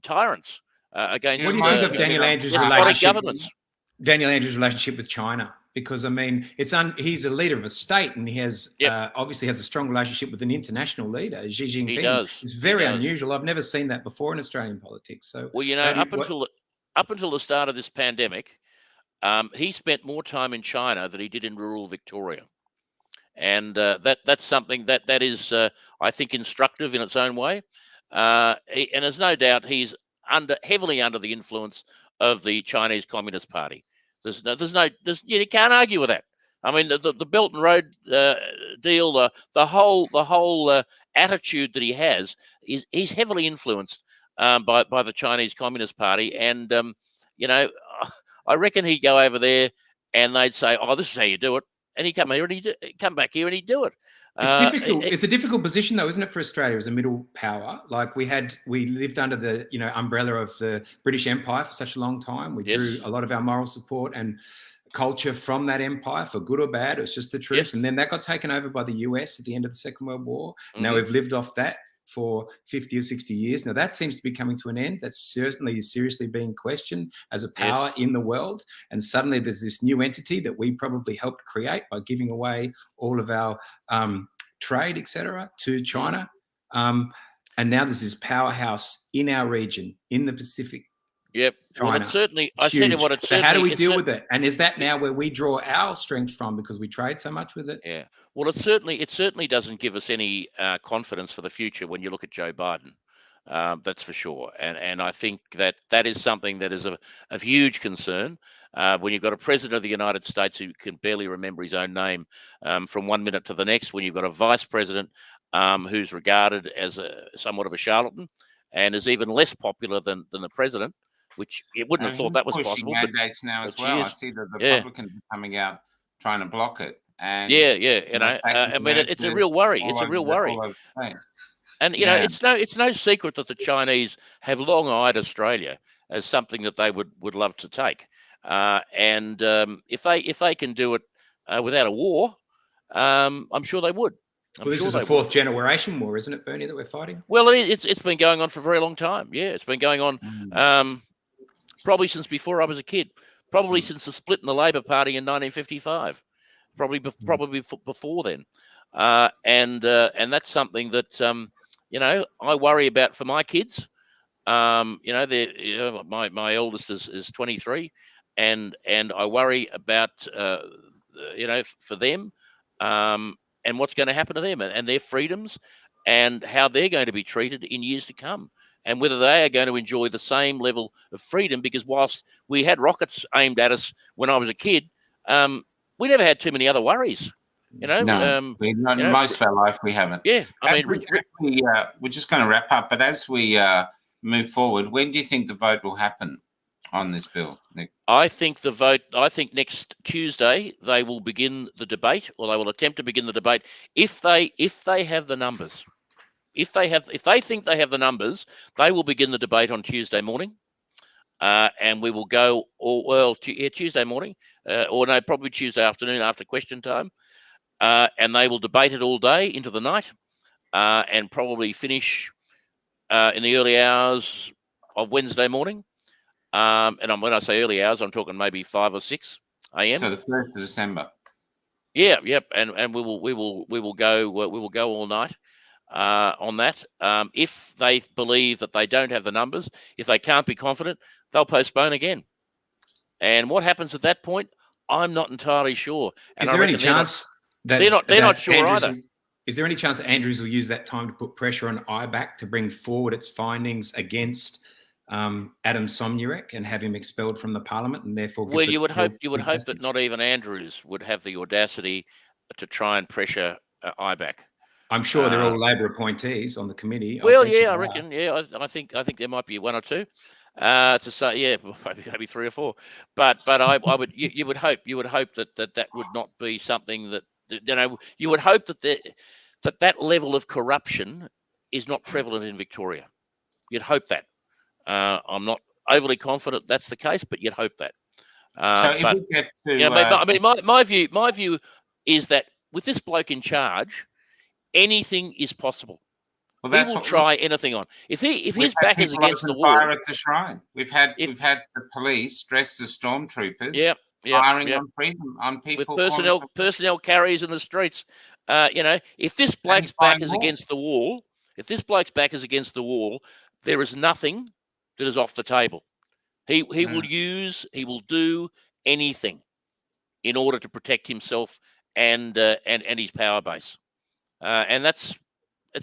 tyrants. What do you think of Daniel Andrews' relationship with China? Because I mean, he's a leader of a state, and he has obviously has a strong relationship with an international leader, Xi Jinping. He does. It's very unusual. I've never seen that before in Australian politics. So, well, up until the start of this pandemic, he spent more time in China than he did in rural Victoria, and that's something that is, I think, instructive in its own way. And there's no doubt he's heavily under the influence of the Chinese Communist Party. You can't argue with that. I mean, the Belt and Road deal, the whole attitude that he has he's heavily influenced by the Chinese Communist Party, and I reckon he'd go over there and they'd say, "Oh, this is how you do it," and he'd come here and he'd come back here and he'd do it. It's difficult. It's a difficult position, though, isn't it, for Australia as a middle power? Like we lived under the umbrella of the British Empire for such a long time. We drew a lot of our moral support and culture from that empire, for good or bad. It was just the truth. Yes. And then that got taken over by the US at the end of the Second World War. Now we've lived off that for 50 or 60 years. Now that seems to be coming to an end. That's certainly seriously being questioned as a power in the world. And suddenly there's this new entity that we probably helped create by giving away all of our trade, etc., to China. And now there's this powerhouse in our region, in the Pacific. Yep. China. Well, I tell you what, it's so how do we deal with it? And is that now where we draw our strength from because we trade so much with it? Yeah. Well, it certainly doesn't give us any confidence for the future when you look at Joe Biden. That's for sure. And I think that is something that is of huge concern when you've got a president of the United States who can barely remember his own name from 1 minute to the next, when you've got a vice president who's regarded as somewhat of a charlatan and is even less popular than the president, which you wouldn't have thought that was possible. Mandates now as well. I see the Republicans are coming out trying to block it. And I mean, it's a real worry. It's a real worry. And it's no secret that the Chinese have long eyed Australia as something that they would love to take. And if they can do it without a war, I'm sure they would. This is a fourth generation war, isn't it, Bernie, that we're fighting? Well, it's been going on for a very long time. Yeah, it's been going on probably since before I was a kid. Probably since the split in the Labor Party in 1955. Probably before then. And that's something that I worry about for my kids. My eldest is 23, and I worry about for them, and what's going to happen to them and their freedoms, and how they're going to be treated in years to come, and whether they are going to enjoy the same level of freedom. Because whilst we had rockets aimed at us when I was a kid, we never had too many other worries. No, most of our life we haven't. Yeah, we're just going to wrap up. But as we move forward, when do you think the vote will happen on this bill, Nick? I think next Tuesday they will begin the debate, or they will attempt to begin the debate if they have the numbers. If they think they have the numbers, they will begin the debate on Tuesday morning, and we will go Tuesday morning, probably Tuesday afternoon after question time, and they will debate it all day into the night, and probably finish in the early hours of Wednesday morning. And when I say early hours, I'm talking maybe 5 or 6 a.m. So the 1st of December. Yeah, yep, and we will go all night on that. If they believe that they don't have the numbers, if they can't be confident, they'll postpone again. And what happens at that point, I'm not entirely sure. And is there any chance they're not sure either? Is there any chance that Andrews will use that time to put pressure on IBAC to bring forward its findings against Adam Somyurek and have him expelled from the Parliament, and therefore? Well, you would hope that not even Andrews would have the audacity to try and pressure IBAC. I'm sure they're all Labor appointees on the committee. Well, yeah, I reckon. Yeah, I think there might be 1 or 2. To say, yeah, maybe 3 or 4. But you would hope that would not be something that you would hope that level of corruption is not prevalent in Victoria. You'd hope that. I'm not overly confident that's the case, but you'd hope that. My view is that with this bloke in charge, anything is possible. Well, he will try anything on. If his back is against the wall, fire at the shrine. We've had the police dressed as stormtroopers. Firing on people with personnel carriers in the streets. If this bloke's back is against the wall, there is nothing that is off the table. He will do anything in order to protect himself and his power base, and it's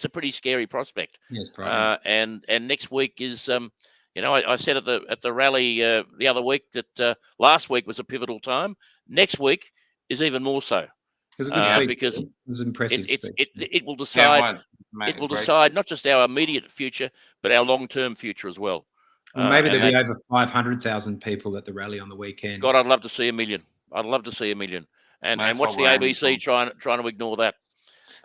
a pretty scary prospect. Yes, right. And next week is I said at the rally the other week that last week was a pivotal time. Next week is even more so. It was a good speech. Because it was an impressive speech. It will decide. It will decide not just our immediate future, but our long-term future as well. Well, maybe there'll be over 500,000 people at the rally on the weekend. God, I'd love to see 1 million. I'd love to see 1 million. And watch the ABC trying to ignore that.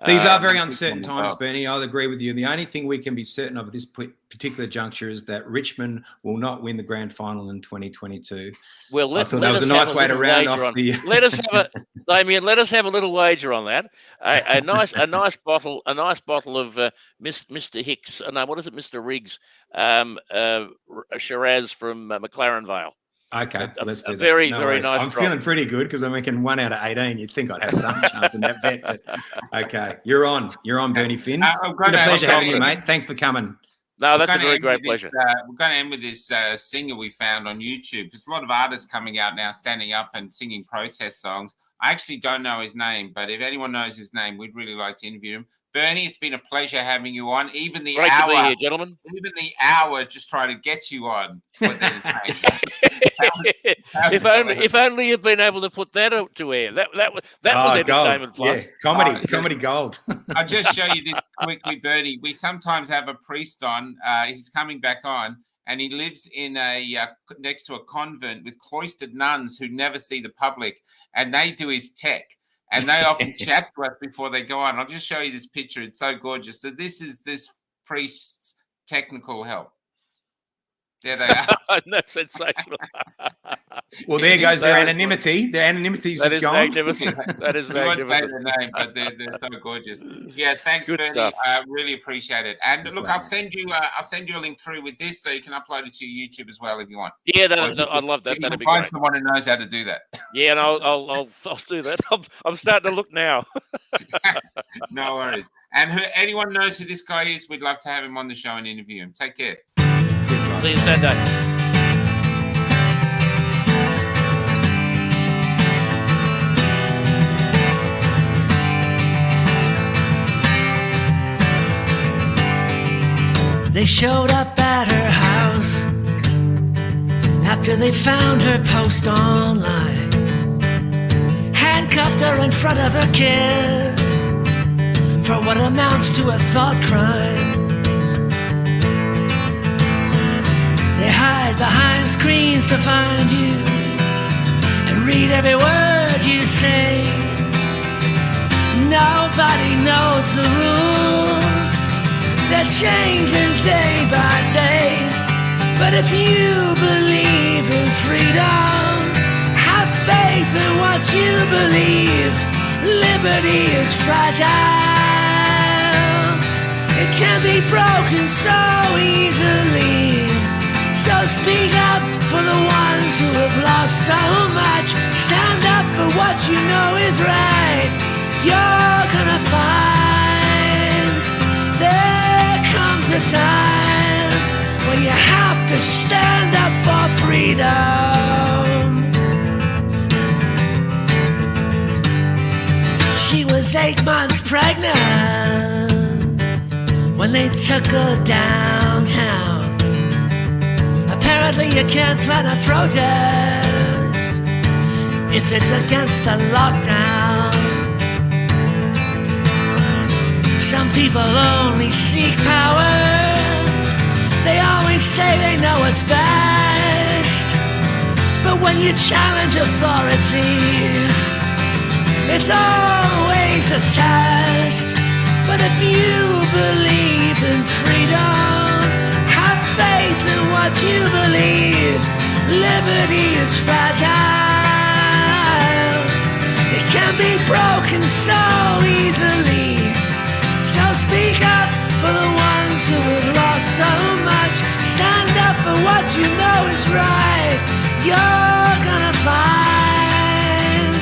These are very uncertain times, Bernie. I'll agree with you. The only thing we can be certain of at this particular juncture is that Richmond will not win the grand final in 2022. Well, I thought that was a nice way to round off the. Let us have a little wager on that. A nice bottle of Mr. Hicks. No, what is it, Mr. Riggs? Shiraz from McLaren Vale. Okay, let's do that. Very nice. I'm feeling pretty good because I'm making 1 out of 18. You'd think I'd have some chance in that bet. But okay, you're on, Bernie Finn. It's been a pleasure having you, mate. Thanks for coming. No, that's a very great pleasure. We're going to end with this singer we found on YouTube. There's a lot of artists coming out now, standing up and singing protest songs. I actually don't know his name, but if anyone knows his name, we'd really like to interview him. Bernie, it's been a pleasure having you on. Even the Great hour, to be here, gentlemen. Even the hour just trying to get you on was entertaining. If only you'd been able to put that out to air. That was entertainment plus. Yeah, comedy gold. I'll just show you this quickly, Bernie. We sometimes have a priest on. He's coming back on, and he lives in next to a convent with cloistered nuns who never see the public, and they do his tech. And they often chat to us before they go on. I'll just show you this picture. It's so gorgeous. So this is this priest's technical help. There they are. That's sensational. Well, there goes their anonymity. Their anonymity's just gone. Magnificent. That is We won't say magnificent. their name, but they're so gorgeous. Yeah, thanks, Good Bernie. stuff. I really appreciate it. And That's look, great. I'll send you a link through with this, so you can upload it to your YouTube as well if you want. Yeah, Or I'd love that. you That'd can be find great. someone who knows how to do that. Yeah, and I'll do that. I'm starting to look now. No worries. And anyone knows who this guy is, we'd love to have him on the show and interview him. Take care. See you Sunday. They showed up at her house after they found her post online. Handcuffed her in front of her kids for what amounts to a thought crime. They hide behind screens to find you and read every word you say. Nobody knows the rules, they're changing day by day. But if you believe in freedom, have faith in what you believe. Liberty is fragile, it can be broken so easily. So speak up for the ones who have lost so much. Stand up for what you know is right. You're gonna find there comes a time when you have to stand up for freedom. She was 8 months pregnant when they took her downtown. Apparently you can't plan a protest if it's against the lockdown. Some people only seek power, they always say they know what's best. But when you challenge authority, it's always a test. But if you believe in freedom, have faith in what you believe. Liberty is fragile, it can be broken so easily. So speak up for the ones who have lost so much. Stand up for what you know is right. You're gonna find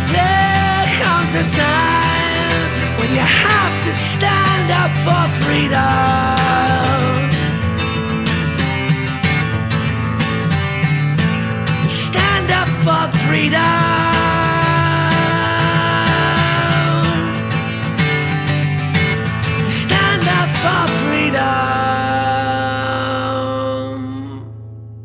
there comes a time when you have to stand up for freedom. Stand up for freedom.